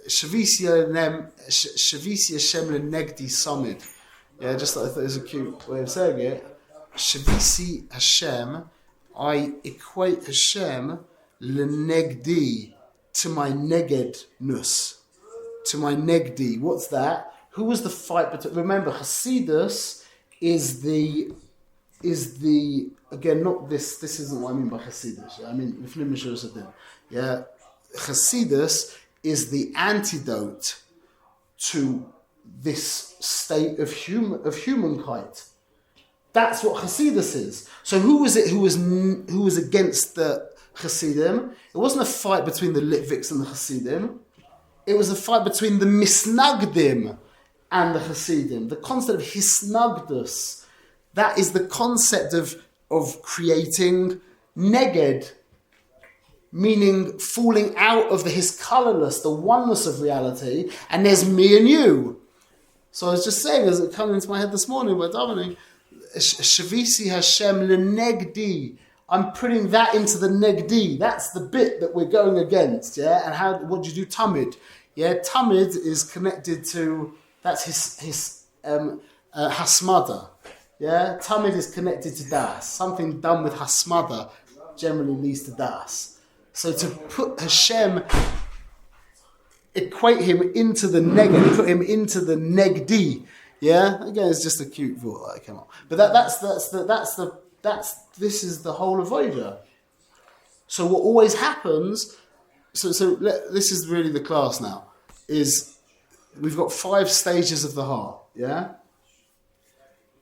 Shavisia Shemle Negdi Samid. Yeah, just like I thought it was a cute way of saying it. Shavisi Hashem, I equate Hashem lenegdi, to my negedness, to my negdi. What's that? Who was the fight between? Remember, Hasidus is the again, not this. This isn't what I mean by Hasidus. I mean yeah, Hasidus is the antidote to this state of humankind. That's what Hasidus is. So who was it who was against the Hasidim? It wasn't a fight between the Litviks and the Hasidim. It was a fight between the Misnagdim and the Hasidim. The concept of hisnagdus, that is the concept of creating neged, meaning falling out of the hiskalolus, the oneness of reality, and there's me and you. So I was just saying, as it came into my head this morning by davening, Shavisi Hashem lenegdi. I'm putting that into the negdi. That's the bit that we're going against, yeah? And what do you do? Tamid. Yeah, Tamid is connected to, that's his hasmada. Yeah, Tamid is connected to das. Something done with hasmada generally leads to das. So to put Hashem, equate him into the neged, put him into the negdi. Yeah, again, it's just a cute thought that came up. But this is the whole avodah. So what always happens? This is really the class now. Is we've got 5 stages of the heart. Yeah.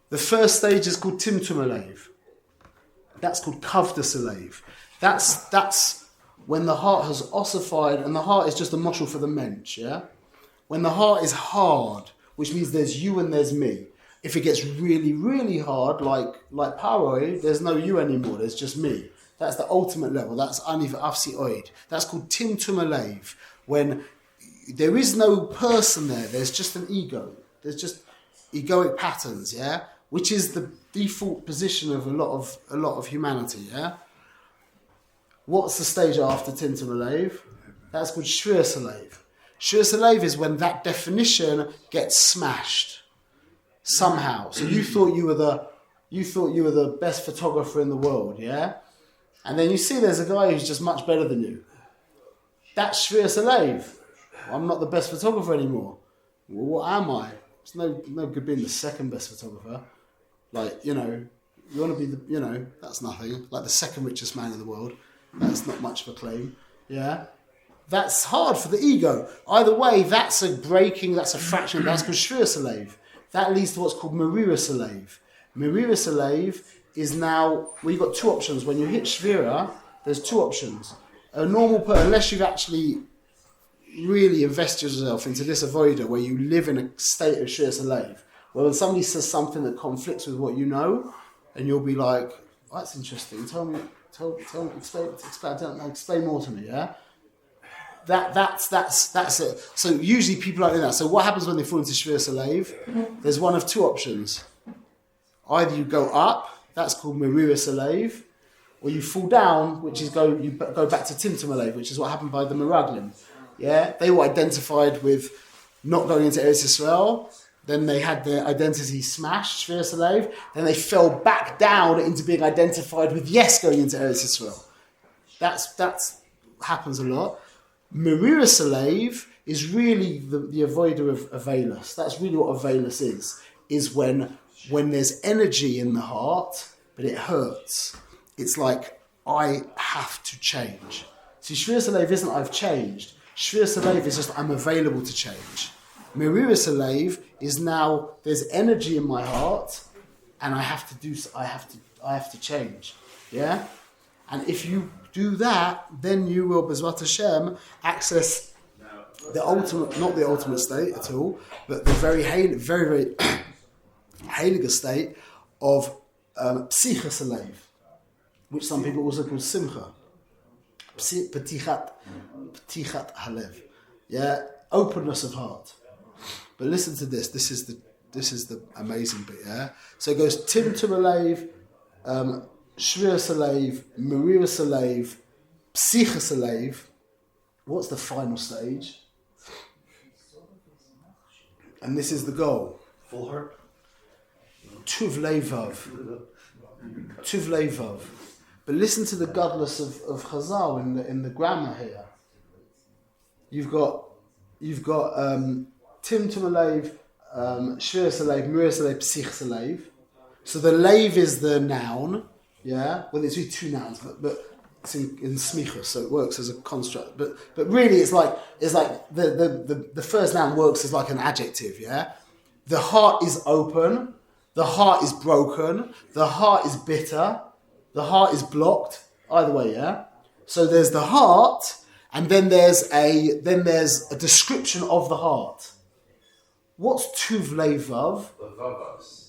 The first stage is called Timtum Alev. That's called Kavdas Alev. That's when the heart has ossified, and the heart is just a mushal for the mensch. Yeah. When the heart is hard, which means there's you and there's me. If it gets really, really hard, like paroi, there's no you anymore. There's just me. That's the ultimate level. That's ani v'afsi oid. That's called Timtum Alev. When there is no person there, there's just an ego. There's just egoic patterns, yeah, which is the default position of a lot of humanity, yeah. What's the stage after Timtum Alev? That's called Shvius Alev. Shvius Alev is when that definition gets smashed somehow. So you thought you were the best photographer in the world, yeah, and then you see there's a guy who's just much better than you. That's Shvius Alev. I'm not the best photographer anymore. Well, what am I? It's no good being the second best photographer. Like, you want to be that's nothing. Like the second richest man in the world. That's not much of a claim. Yeah. That's hard for the ego. Either way, that's a breaking, that's a fraction, that's called Shvius Alev. That leads to what's called Meriris Alev. Meriris Alev is now, you've got 2 options. When you hit Shvira, there's 2 options. A normal person, unless you've actually really invest yourself into this avoida where you live in a state of Shvius Alev, where when somebody says something that conflicts with what you know, and you'll be like, oh, that's interesting, tell me, explain more to me, yeah? That's it. So usually people are in that. So what happens when they fall into Shvius Alev? There's one of 2 options. Either you go up, that's called Meriris Alev, or you fall down, which is go back to Timtum Alev, which is what happened by the Meraglim. Yeah, they were identified with not going into Eretz Yisrael. Then they had their identity smashed, Shvius Alev. Then they fell back down into being identified with going into Eretz Yisrael. That's happens a lot. Meriris Alev is really the avoider of Avelus. That's really what Avelus is when there's energy in the heart, but it hurts. It's like, I have to change. See, Shvius Alev isn't I've changed. Shvius Alev is just I'm available to change. Meriris Alev is now there's energy in my heart, and I have to change. Yeah, and if you do that, then you will, B'ezrat Hashem, access the ultimate, not the ultimate state at all, but the very, very, very heilige state of Psichas Alev, which some people also call Simcha. Petichat Halev. Yeah, openness of heart. But listen to this. This is the amazing bit. Yeah. So it goes Timtum Alev, Shvius Alev, Meriris Alev, Psichas Alev. What's the final stage? And this is the goal. Full heart. Tuv Levav. But listen to the godless of Chazal in the grammar here. You've got Timtum Alev, Shvius Alev, Meriris Alev, Psichas Alev. So the Lev is the noun, yeah. Well, there's really 2 nouns, but it's in smichus, so it works as a construct. But really, it's like the first noun works as like an adjective, yeah. The heart is open, the heart is broken, the heart is bitter. The heart is blocked, either way, yeah? So there's the heart, and then there's a description of the heart. What's tuv levav? Levavos.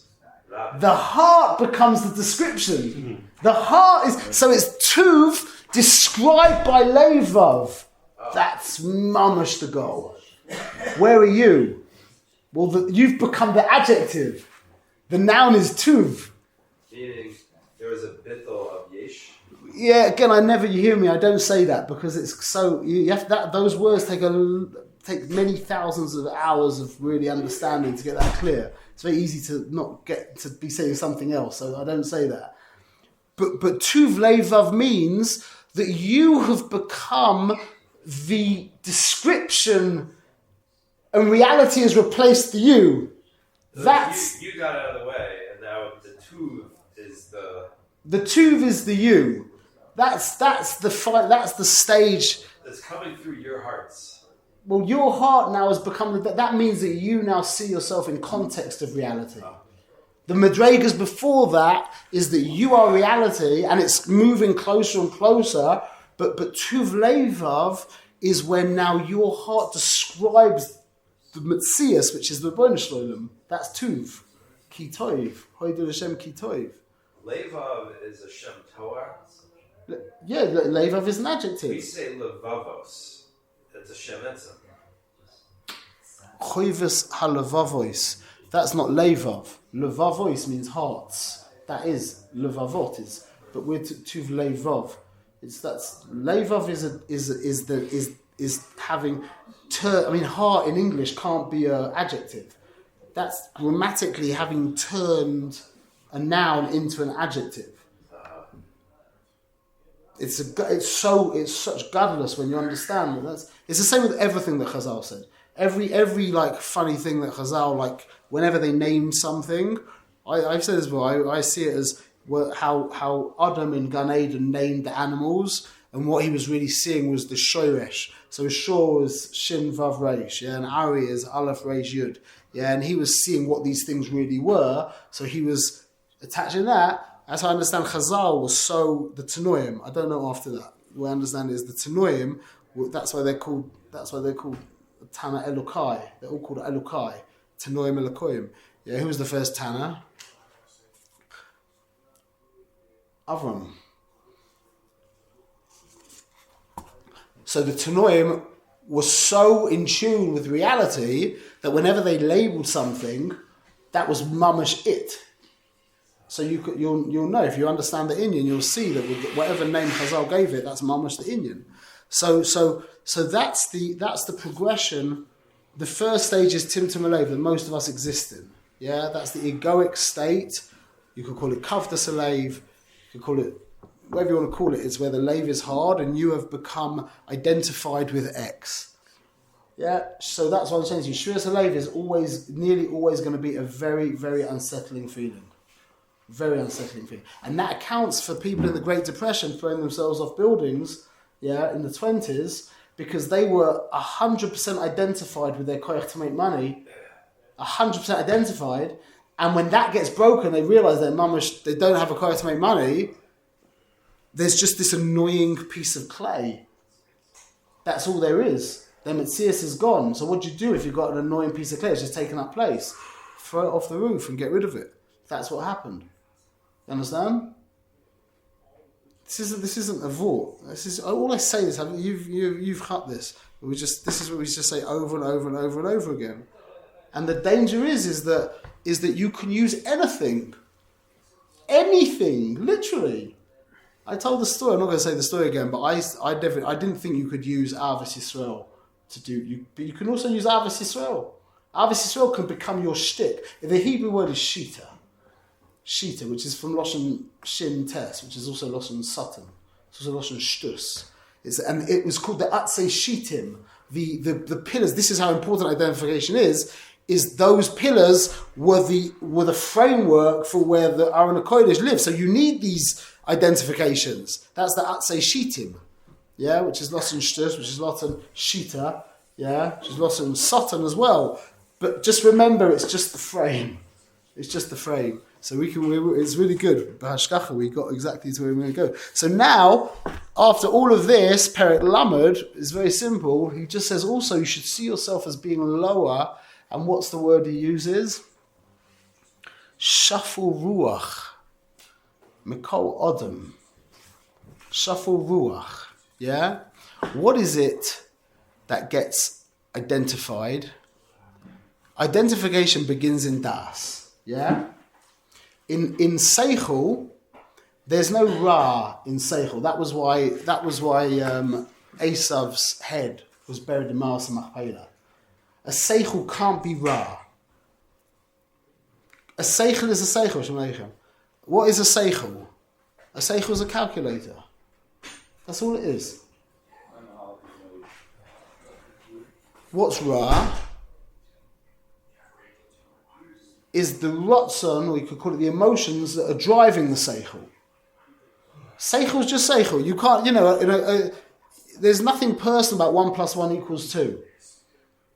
The heart becomes the description. The heart is, so it's tuv described by levav. That's mamash the goal. Where are you? Well, you've become the adjective. The noun is tuv. Meaning there was a bittul of yesh. Yeah, again, you hear me. I don't say that because it's so you have that. Those words take many thousands of hours of really understanding to get that clear. It's very easy to not get to be saying something else, so I don't say that. But tuv levav means that you have become the description, and reality has replaced the you. So That's you got out of the way, and now the tuv is the tuv is the you. That's the fight. That's the stage. that's coming through your hearts. Well, your heart now has become. That means that you now see yourself in context of reality. The madregas before that is that you are reality, and it's moving closer and closer. But tuv levav is when now your heart describes the metzias, which is the Rebbeinu Shalom. That's tuv, ki toiv, hoidu Hashem ki toiv. Levav is a shem toar. Yeah, levav is an We adjective. say levavos. It's a shem etzem. Choivus halavavois. That's not levav. Levavois means hearts. That is levavot is. But we're tuv levav. That's levav is having. Heart in English can't be an adjective. That's grammatically having turned a noun into an adjective. It's such godless when you understand that. It's the same with everything that Chazal said. Every like funny thing that Chazal, like whenever they name something, I've said this before. I see it as how Adam in Gan Eden named the animals, and what he was really seeing was the shoresh. So shor was shin vav reish, yeah, and ari is aleph reish yud, yeah, and he was seeing what these things really were. So he was attaching that. As I understand, Chazal was so the Tanoim. I don't know after that. What I understand is the Tanoim. That's why they're called Tana Elokai. They're all called Elokai. Tanoim Elokoim. Yeah, who was the first Tana? Avram. So the Tanoim was so in tune with reality that whenever they labelled something, that was mamash it. So you'll know, if you understand the Inyan, you'll see that with whatever name Chazal gave it, that's mamash the Inyan. So that's the progression. The first stage is Timtum Alev that most of us exist in. Yeah, that's the egoic state. You could call it Kavdas Alev. You could call it whatever you want to call it. It's where the Lev is hard and you have become identified with X. Yeah, so that's what I'm saying to you. Shviras Alev is nearly always going to be a very, very unsettling feeling. Very unsettling thing. And that accounts for people in the Great Depression throwing themselves off buildings, yeah, in the 20s, because they were 100% identified with their koyach to make money, 100% identified, and when that gets broken, they realise that mamash, they don't have a koyach to make money, there's just this annoying piece of clay. That's all there is. Their metzias is gone. So what do you do if you've got an annoying piece of clay? It's just taken up place. Throw it off the roof and get rid of it. That's what happened. You understand? This isn't a vort. This is all I say is you've cut this. This is what we just say over and over and over and over again. And the danger is that you can use anything, literally. I told the story. I'm not going to say the story again, but I didn't think you could use Avos Yisrael to do. But you can also use Avos Yisrael. Avos Yisrael can become your shtick. The Hebrew word is shita. Shita, which is from Loshen Shin Tes, which is also Loshen Satan. It's also Loshen Shtus. And it was called the Atzei Shitim. The pillars, this is how important identification is those pillars were the framework for where the Aron HaKodesh lives. So you need these identifications. That's the Atzei Shitim, yeah, which is Loshen Shtus, which is Loshen Shita, yeah, which is Loshen Satan as well. But just remember, it's just the frame. It's just the frame. So it's really good. B'hashgacha, we got exactly to where we're going to go. So now, after all of this, Perek Lamed is very simple. He just says also you should see yourself as being lower And what's the word he uses? Shaful ruach. Mikol odom. Shaful ruach. Yeah? What is it that gets identified? Identification begins in das. Yeah? In Seichel, there's no Ra in Seichel. That was why Esav's head was buried in Ma'aseh Machpelah. A Seichel can't be Ra. A Seichel is a Seichel, Shemalechem. What is a Seichel? A Seichel is a calculator. That's all it is. What's Ra? Is the Ratzon, or you could call it the emotions that are driving the Seichel. Seichel is just Seichel. You can't, there's nothing personal about 1 + 1 = 2.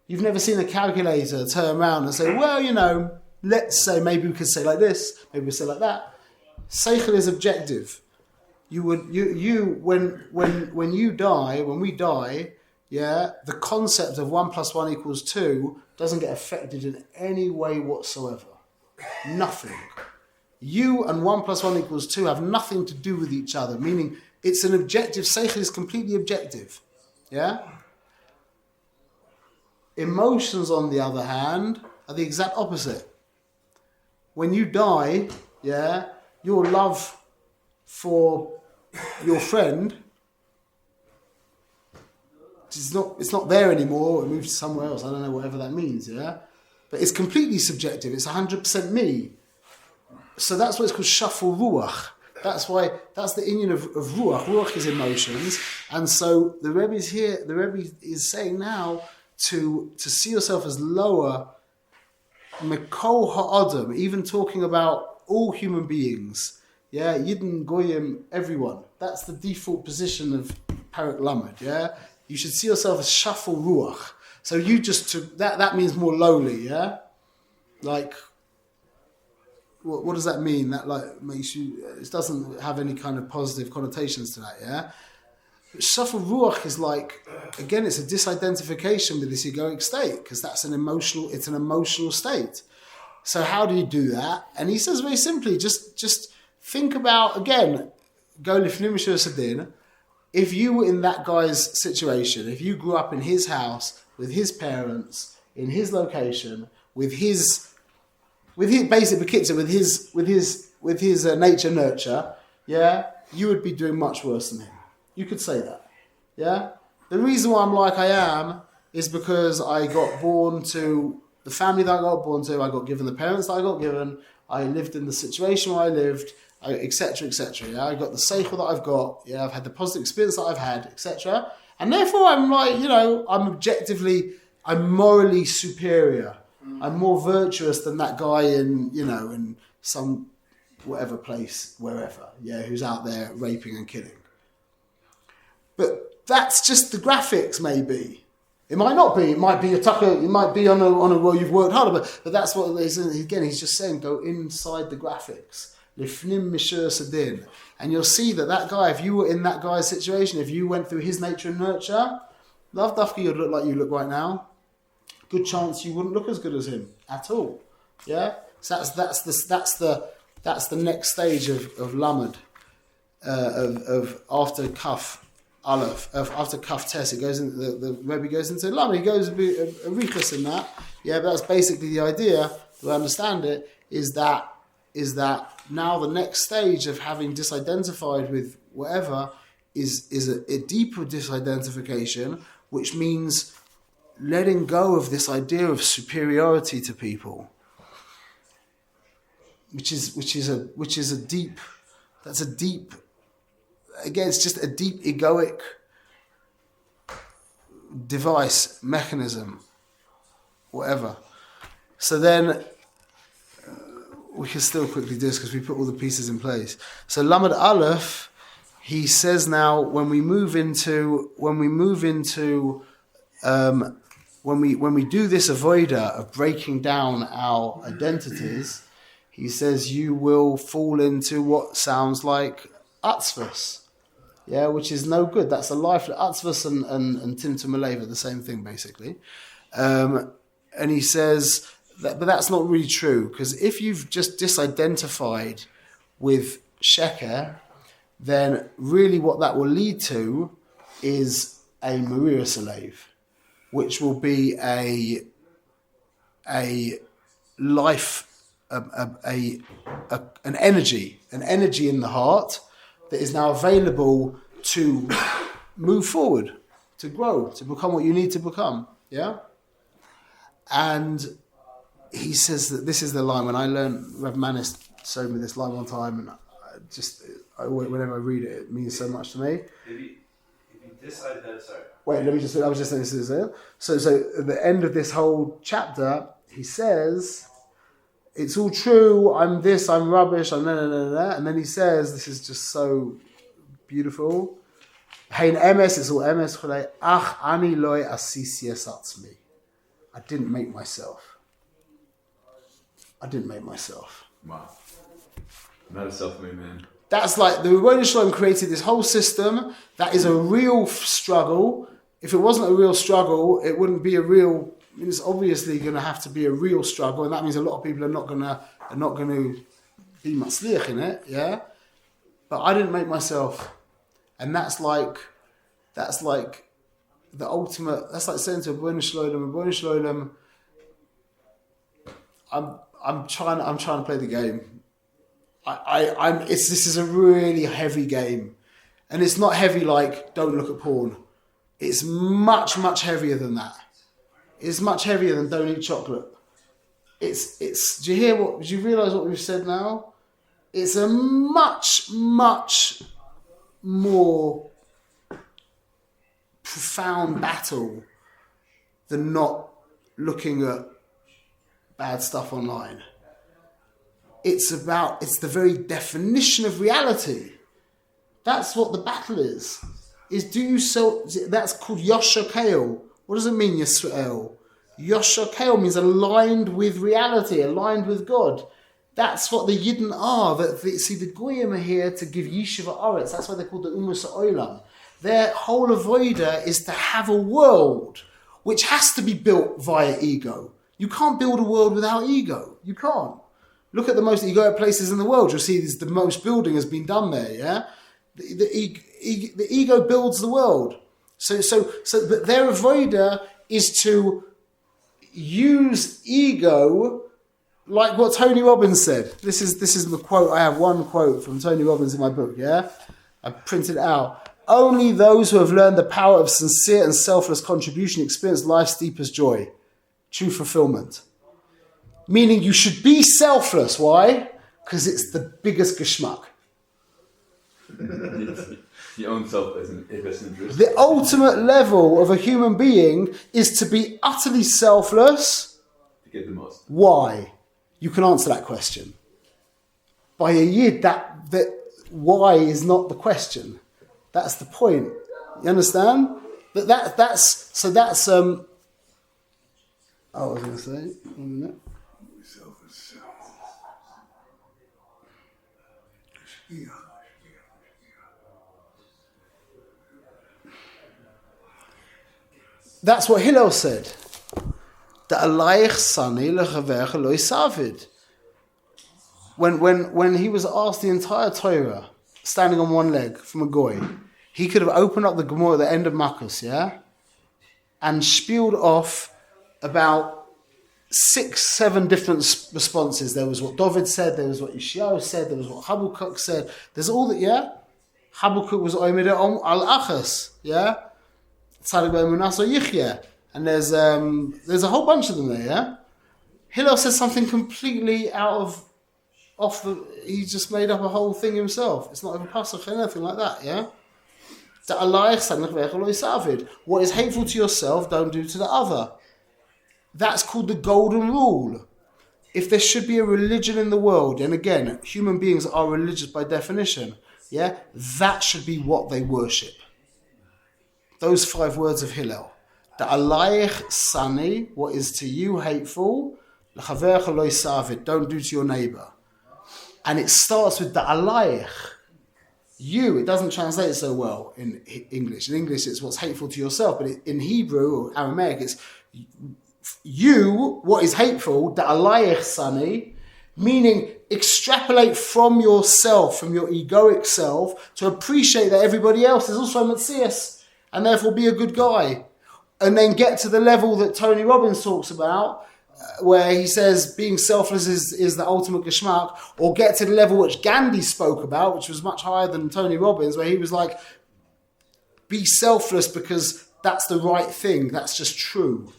You've never seen a calculator turn around and say, well, let's say, maybe we could say like this, maybe we say like that. Seichel is objective. When we die, yeah, the concept of 1 + 1 = 2 doesn't get affected in any way whatsoever. Nothing. You and 1 + 1 = 2 have nothing to do with each other, meaning it's an objective. Seichel is completely objective. Yeah? Emotions, on the other hand, are the exact opposite. When you die, yeah, your love for your friend, it's not there anymore. It moved somewhere else. I don't know, whatever that means, yeah? But it's completely subjective. It's 100% me. So that's why it's called shaful ruach. That's the inyan of ruach. Ruach is emotions. And so the Rebbe is saying now to see yourself as lower, mekol ha'adam, even talking about all human beings. Yeah, Yidden, Goyim, everyone. That's the default position of Parak Lamed, yeah? You should see yourself as shaful ruach. So you just that means more lowly, yeah? Like, what does that mean? That like makes you, it doesn't have any kind of positive connotations to that, yeah? Shaful ruach is like, again, it's a disidentification with this egoic state, because it's an emotional state. So how do you do that? And he says very simply, just think about, again, go lifnim mishur sadin. If you were in that guy's situation, if you grew up in his house, with his parents, in his location, with his basic bekitza, with his nature nurture, yeah, you would be doing much worse than him. You could say that, yeah. The reason why I'm like I am is because I got born to the family that I got born to. I got given the parents that I got given. I lived in the situation where I lived, etc., etc. Yeah, I got the seichel that I've got. Yeah, I've had the positive experience that I've had, etc. And therefore, I'm like, I'm morally superior. I'm more virtuous than that guy in some whatever place, wherever, yeah, who's out there raping and killing. But that's just the graphics, maybe. It might not be. It might be a tucker. It might be on a well, you've worked harder. But that's what it is. Again, he's just saying, go inside the graphics. Lifnim mishur sadin. And you'll see that guy, if you were in that guy's situation, if you went through his nature and nurture, Lav Dafka, you'd look like you look right now. Good chance you wouldn't look as good as him at all. Yeah? So that's the next stage of Lamed, of after Kaf Aleph, after Kaf Tes. It goes into the Rebbe goes into Lamed. He goes a richus in that. Yeah, but that's basically the idea. To understand it is that now the next stage of having disidentified with whatever is a deeper disidentification, which means letting go of this idea of superiority to people, which is a deep, again, it's just a deep egoic device, mechanism, whatever. So then we can still quickly do this because we put all the pieces in place. So Lamed Aleph, he says now when we do this avoida of breaking down our identities, he says you will fall into what sounds like atzvus, yeah, which is no good. That's a life. Atzvus and Timtum Aleva, the same thing basically. and he says that, but that's not really true, because if you've just disidentified with sheker, then really what that will lead to is a Maria slave, which will be a life, an energy in the heart that is now available to move forward, to grow, to become what you need to become. Yeah? And he says that this is the line. When I learned, Rev Manis showed me this line one time, and whenever I read it, it means so much to me. If you decide that, sorry. Wait, I was just saying this. So at the end of this whole chapter, he says, it's all true, I'm this, I'm rubbish, I'm na. And then he says, this is just so beautiful. Hein emes, it's all emes, ach ani loy asisi esatzmi. I didn't make myself. Wow. Not a self-made man. That's like the Rebbeinu Shalom created this whole system. That is a real struggle. If it wasn't a real struggle, it wouldn't be a real. I mean, it's obviously going to have to be a real struggle, and that means a lot of people are not going to be matzliach in it. Yeah, but I didn't make myself, and that's like the ultimate. That's like saying to Rebbeinu Shalom, I'm trying to play the game. This is a really heavy game, and it's not heavy like don't look at porn. It's much heavier than that. It's much heavier than don't eat chocolate. It's. Do you hear what? Do you realise what we've said now? It's a much more profound battle than not looking at bad stuff online. It's the very definition of reality. That's what the battle is. That's called Yosher Kale. What does it mean, Yisrael? Yosher Kale means aligned with reality, aligned with God. That's what the Yidden are. The Goyim are here to give Yeshiva Oretz. That's why they're called the Umus Olam. Their whole avoida is to have a world which has to be built via ego. You can't build a world without ego. You can't. Look at the most egoic places in the world. You'll see the most building has been done there. Yeah, the ego builds the world. So but their avoda is to use ego, like what Tony Robbins said. This is the quote. I have one quote from Tony Robbins in my book. Yeah, I printed it out. Only those who have learned the power of sincere and selfless contribution experience life's deepest joy, true fulfillment. Meaning you should be selfless. Why? Because it's the biggest geschmack. Your own self as an interest. The ultimate level of a human being is to be utterly selfless. To get the most. Why? You can answer that question. By a yid, that why is not the question. That's the point. You understand? That's I was going to say, 1 minute. That's what Hillel said. When he was asked the entire Torah, standing on one leg from a goy, he could have opened up the Gemara at the end of Makos, yeah, and spewed off about 6-7 different responses. There was what David said, there was what Yeshayahu said, there was what Habakkuk said. There's all that, yeah? Habakkuk was Oimid al-Achas, yeah? Tzadik be'emunaso yichya. And there's a whole bunch of them there, yeah? Hillel says something completely off the... He just made up a whole thing himself. It's not even pasuk or anything like that, yeah? What is hateful to yourself, don't do to the other. That's called the golden rule. If there should be a religion in the world, and again, human beings are religious by definition, yeah, that should be what they worship. Those 5 words of Hillel. Da'alayich sani, what is to you hateful, l'chaverecha lo yisavit, don't do to your neighbor. And it starts with da'alayich. You, it doesn't translate so well in English. In English, it's what's hateful to yourself, but in Hebrew or Aramaic, it's you, what is hateful, da'alayich sani, meaning extrapolate from yourself, from your egoic self, to appreciate that everybody else is also Metzias, and therefore be a good guy. And then get to the level that Tony Robbins talks about, where he says being selfless is the ultimate geschmack, or get to the level which Gandhi spoke about, which was much higher than Tony Robbins, where he was like, be selfless because that's the right thing, that's just true.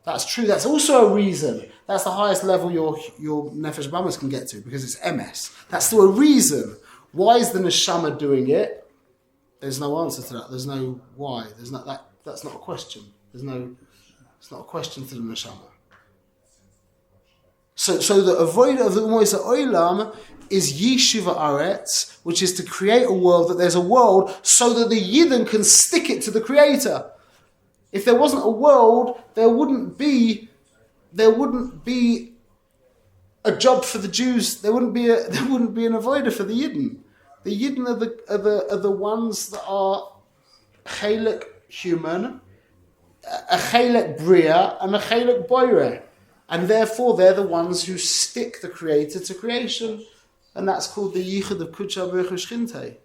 That's true, that's also a reason. That's the highest level your Nefesh Bahamis can get to, because it's MS. That's still a reason. Why is the Neshama doing it? There's no answer to that. There's no why. There's not that. That's not a question. It's not a question to the Neshama. So the avodah of the Umois Olam is Yeshiva Aretz, which is to create a world, that there's a world so that the Yidden can stick it to the Creator. If there wasn't a world, there wouldn't be a job for the Jews. There wouldn't be an avodah for the Yidden. The Yidden are the ones that are chelek human, a chelek bria, and a chelek boire. And therefore, they're the ones who stick the Creator to creation. And that's called the Yichud of Kudsha Baruch Hu Shchintei.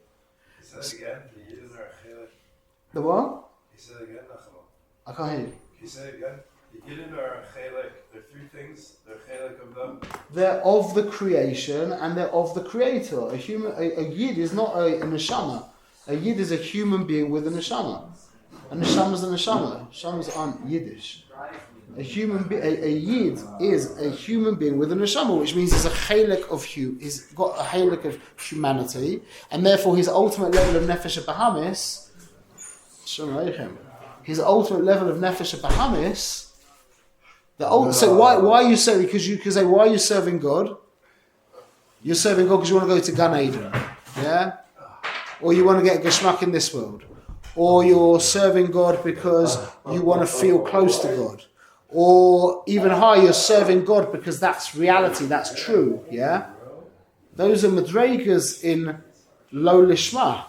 The what? He said again, Nachman. I can't hear you. He said again, the Yidden are chelek. There are three things. They're chelek of them. They're of the creation and they're of the Creator. A Yid is not a neshama. A Yid is a human being with a neshama. A neshama is a neshama. Neshamas aren't Yiddish. A Yid is a human being with a neshama, which means he's a chelek of he's got a chelek of humanity, and therefore his ultimate level of nefesh Bahamis, his ultimate level of nefesh Bahamis. So why are you serving? Because you can say, why are you serving God? You're serving God because you want to go to Gan Eden, yeah, or you want to get a geschmack in this world, or you're serving God because you want to feel close to God. Or even higher, you're serving God because that's reality, that's true, yeah? Those are madregas in low lishma,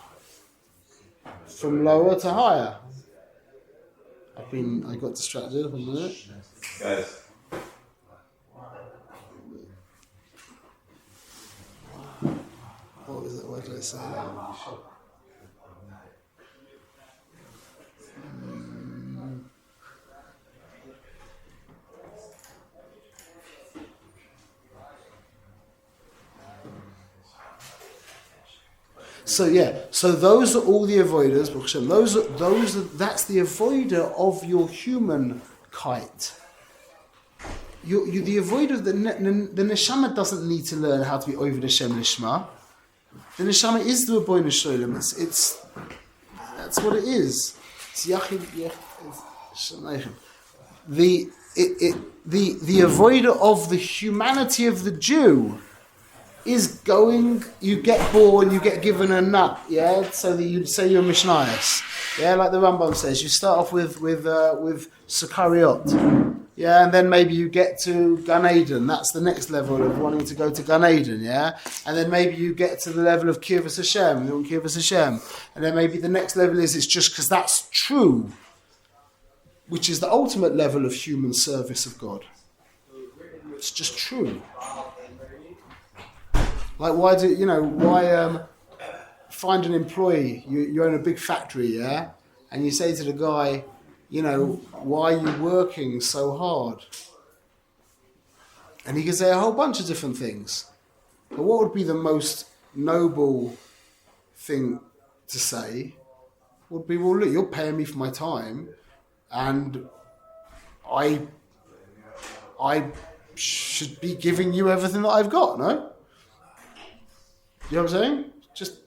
from lower to higher. I got distracted for a minute. Guys. What was it? What did I say? So those are all the avoiders. That's the avoider of your human kite. The avoider, the neshama doesn't need to learn how to be over the Shem Lishma. The neshama is the Rabbeinu Sholem. It's that's what it is. It's Yachid. The avoider of the humanity of the Jew is going, you get born, you get given a nut, yeah, so that you say you're Mishnayos. Yeah, like the Rambam says, you start off with Sakariot. Yeah, and then maybe you get to Gan Eden. That's the next level of wanting to go to Gan Eden, yeah? And then maybe you get to the level of Kirvas Hashem, you want Kirvas Hashem. And then maybe the next level is it's just because that's true, which is the ultimate level of human service of God. It's just true. Like why find an employee, you own a big factory, yeah? And you say to the guy, why are you working so hard? And he can say a whole bunch of different things. But what would be the most noble thing to say would be, well, look, you're paying me for my time, and I should be giving you everything that I've got, no? You know what I'm saying? Just,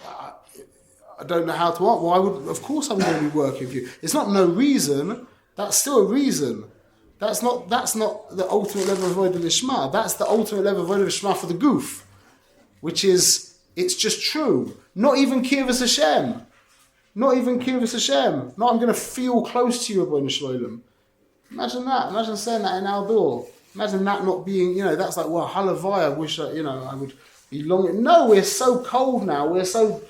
I don't know how to answer. Why would? Of course, I'm going to be working for you. It's not no reason. That's still a reason. That's not the ultimate level of avodah lishma. That's the ultimate level of avodah lishma for the goof, which is it's just true. Not even kirvas Hashem. Not even kirvas Hashem. Not I'm going to feel close to you, Rabbeinu Shalom. Imagine that. Imagine saying that in our door. Imagine that not being, that's like, halavai, I wish I would be long. No, we're so cold now. We're so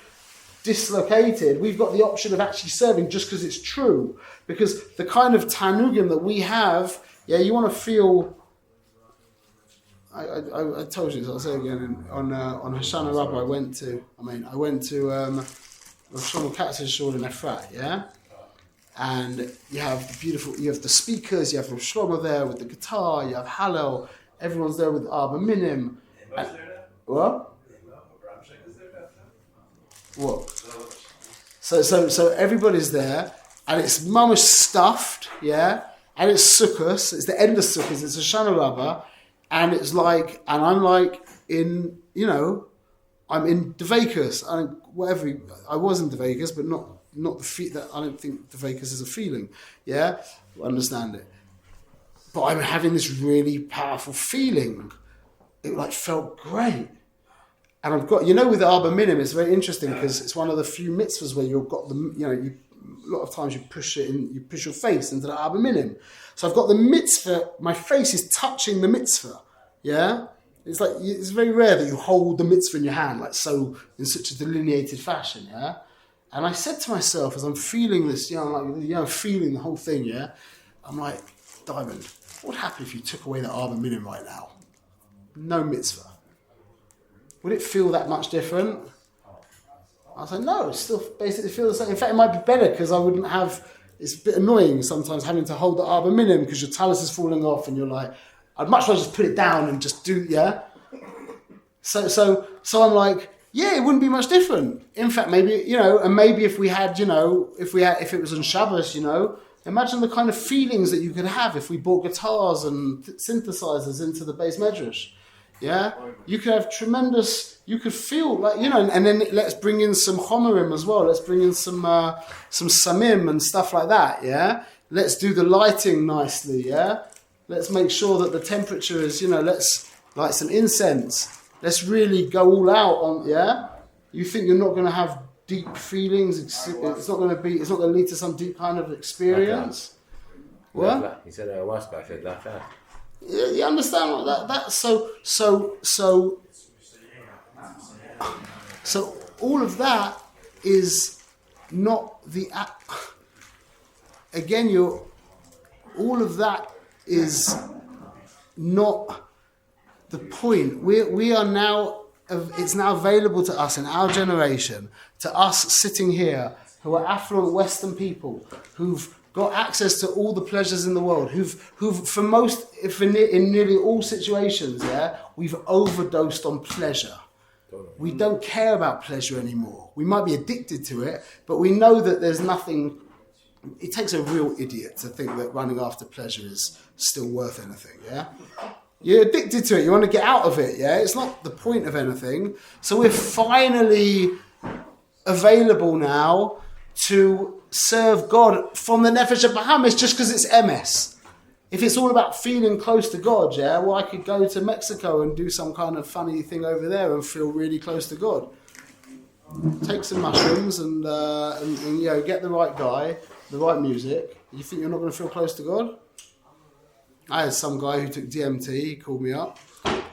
dislocated, we've got the option of actually serving just because it's true. Because the kind of tanugim that we have, you want to feel. I told you this. I'll say it again. On Hoshana Rabbah, I went to Shlomo Katz's shul in Efrat, and you have the speakers, you have Rav Shlomo there with the guitar, you have Hallel, everyone's there with Arba Minim. What? What? So everybody's there, and it's mamish stuffed, and it's Sukkos, it's the end of Sukkos, it's Hoshana Rabbah, and it's like, and I'm like in, I'm in Dveikus, I was in Dveikus, but not the that I don't think Dveikus is a feeling, I understand it. But I'm having this really powerful feeling. It felt great. And I've got, with the Arba Minim, it's very interesting because it's one of the few mitzvahs where you've got a lot of times you push your face into the Arba Minim. So I've got the mitzvah, my face is touching the mitzvah, It's it's very rare that you hold the mitzvah in your hand, in such a delineated fashion, And I said to myself, as I'm feeling this, I'm feeling the whole thing, I'm like, Diamond, what would happen if you took away the Arba Minim right now? No mitzvah. Would it feel that much different? I was like, no, it still basically feels the same. In fact, it might be better because I wouldn't have. It's a bit annoying sometimes having to hold the Arba Minim because your talus is falling off and you're like, I'd much rather just put it down and just do, So I'm like, it wouldn't be much different. In fact, maybe, and maybe if we had, if it was on Shabbos, imagine the kind of feelings that you could have if we brought guitars and synthesizers into the Beis Medrash. You could have you could feel and then let's bring in some chomerim as well. Let's bring in some samim and stuff like that, Let's do the lighting nicely, Let's make sure that the temperature is, let's light some incense. Let's really go all out on, You think you're not going to have deep feelings? It's not going to lead to some deep kind of experience. What? He said ayahuasca. I said laugh out. You understand what that so all of that is not the again all of that is not the point. We are now, it's now available to us in our generation, to us sitting here who are affluent Western people who've got access to all the pleasures in the world, who've for most, if in nearly all situations, we've overdosed on pleasure. We don't care about pleasure anymore. We might be addicted to it, but we know that there's nothing. It takes a real idiot to think that running after pleasure is still worth anything, You're addicted to it. You want to get out of it, It's not the point of anything. So we're finally available now to serve God from the Nefesh Bahamis just because it's MS. If it's all about feeling close to God, I could go to Mexico and do some kind of funny thing over there and feel really close to God. Take some mushrooms and get the right guy, the right music. You think you're not going to feel close to God? I had some guy who took DMT, he called me up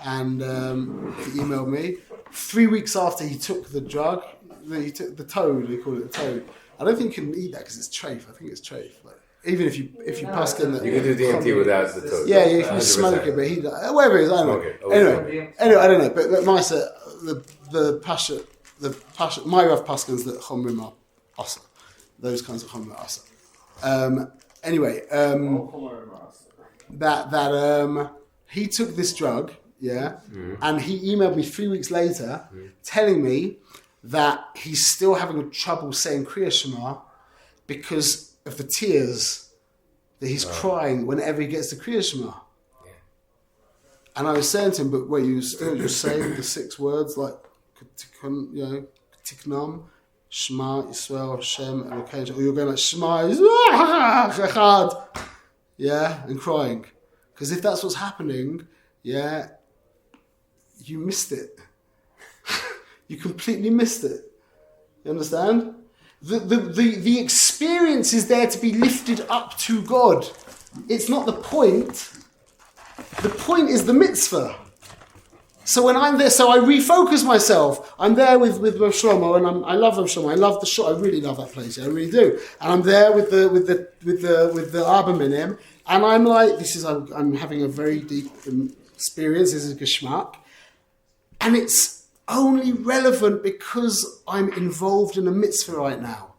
and he emailed me. 3 weeks after he took the drug, he took the toad, they call it the toad. I don't think you can eat that because it's trafe. I think it's trafe. But even if you paskin that, you can do DMT without the toad. Yeah, you can 100%. Smoke it, but whatever it is, I don't know. Anyway, I don't know. But Maisa, the pasha, my rough paskins that chomrim are asa, those kinds of chomrim are asa. That he took this drug, and he emailed me 3 weeks later, telling me that he's still having trouble saying Kriya Shema because of the tears that he's crying whenever he gets to Kriya Shema. Yeah. And I was saying to him, but wait, you're saying the 6 words like Tiknam, Shema, Yisrael, Hashem, and Elokeinu, or you're going like Shema, Echad, and crying. Because if that's what's happening, you missed it. You completely missed it. You understand? The experience is there to be lifted up to God. It's not the point. The point is the mitzvah. So when I'm there, so I refocus myself. I'm there with Rav Shlomo, and I love Rav Shlomo. I love the shop. I really love that place. I really do. And I'm there with the Abba Minim, and I'm like, I'm having a very deep experience. This is geschmack, and it's only relevant because I'm involved in a mitzvah right now.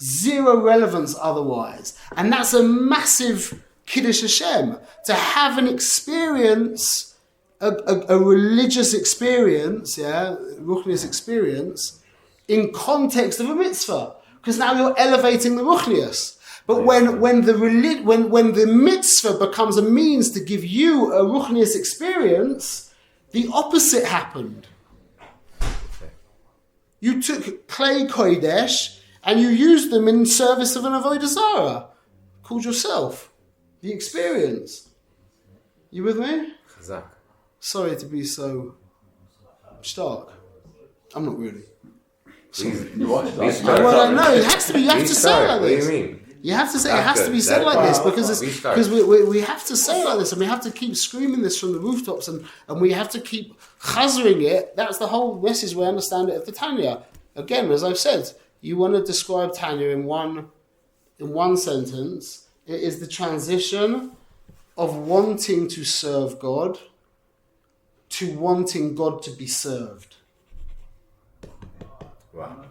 Zero relevance otherwise, and that's a massive Kiddush Hashem, to have an experience, a religious experience, ruchnius experience, in context of a mitzvah, because now you're elevating the ruchnius. But when the mitzvah becomes a means to give you a ruchnius experience, the opposite happened. You took clay kodesh and you used them in service of an avodah zarah, called yourself. The experience. You with me? Chazak. Sorry to be so stark. I'm not really. You are Well, no, it has to be. You have to say it like this. What do you mean? You have to say it has to be said like this because we have to say it like this, and we have to keep screaming this from the rooftops, and we have to keep chazering it. That's the whole message we understand it of the Tanya. Again, as I've said, you want to describe Tanya in one sentence. It is the transition of wanting to serve God to wanting God to be served. Wow.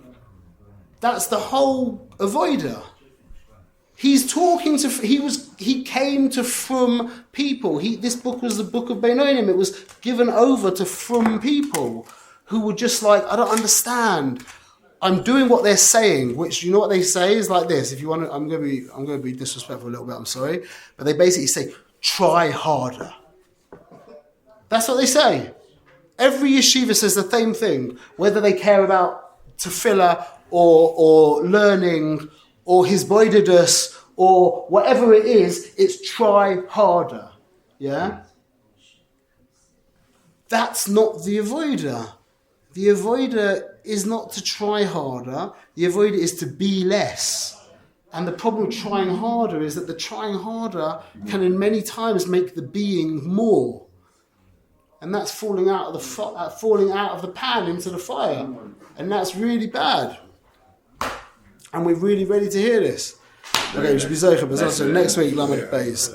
That's the whole avoider. He's talking to. He came to frum people. This book was the book of Beinonim. It was given over to frum people who were just like, I don't understand. I'm doing what they're saying, which you know what they say is like this. If you want to, I'm going to be disrespectful a little bit. I'm sorry, but they basically say, try harder. That's what they say. Every yeshiva says the same thing, whether they care about tefillah or learning or hisboidedus or whatever it is. It's try harder. Yeah, that's not the avoider. The avoider is not to try harder. The avoider is to be less. And the problem with trying harder is that the trying harder can in many times make the being more. And that's falling out of the pan into the fire. And that's really bad. And we're really ready to hear this. Okay, we should be Zocher, but also next week, Lamed Beis.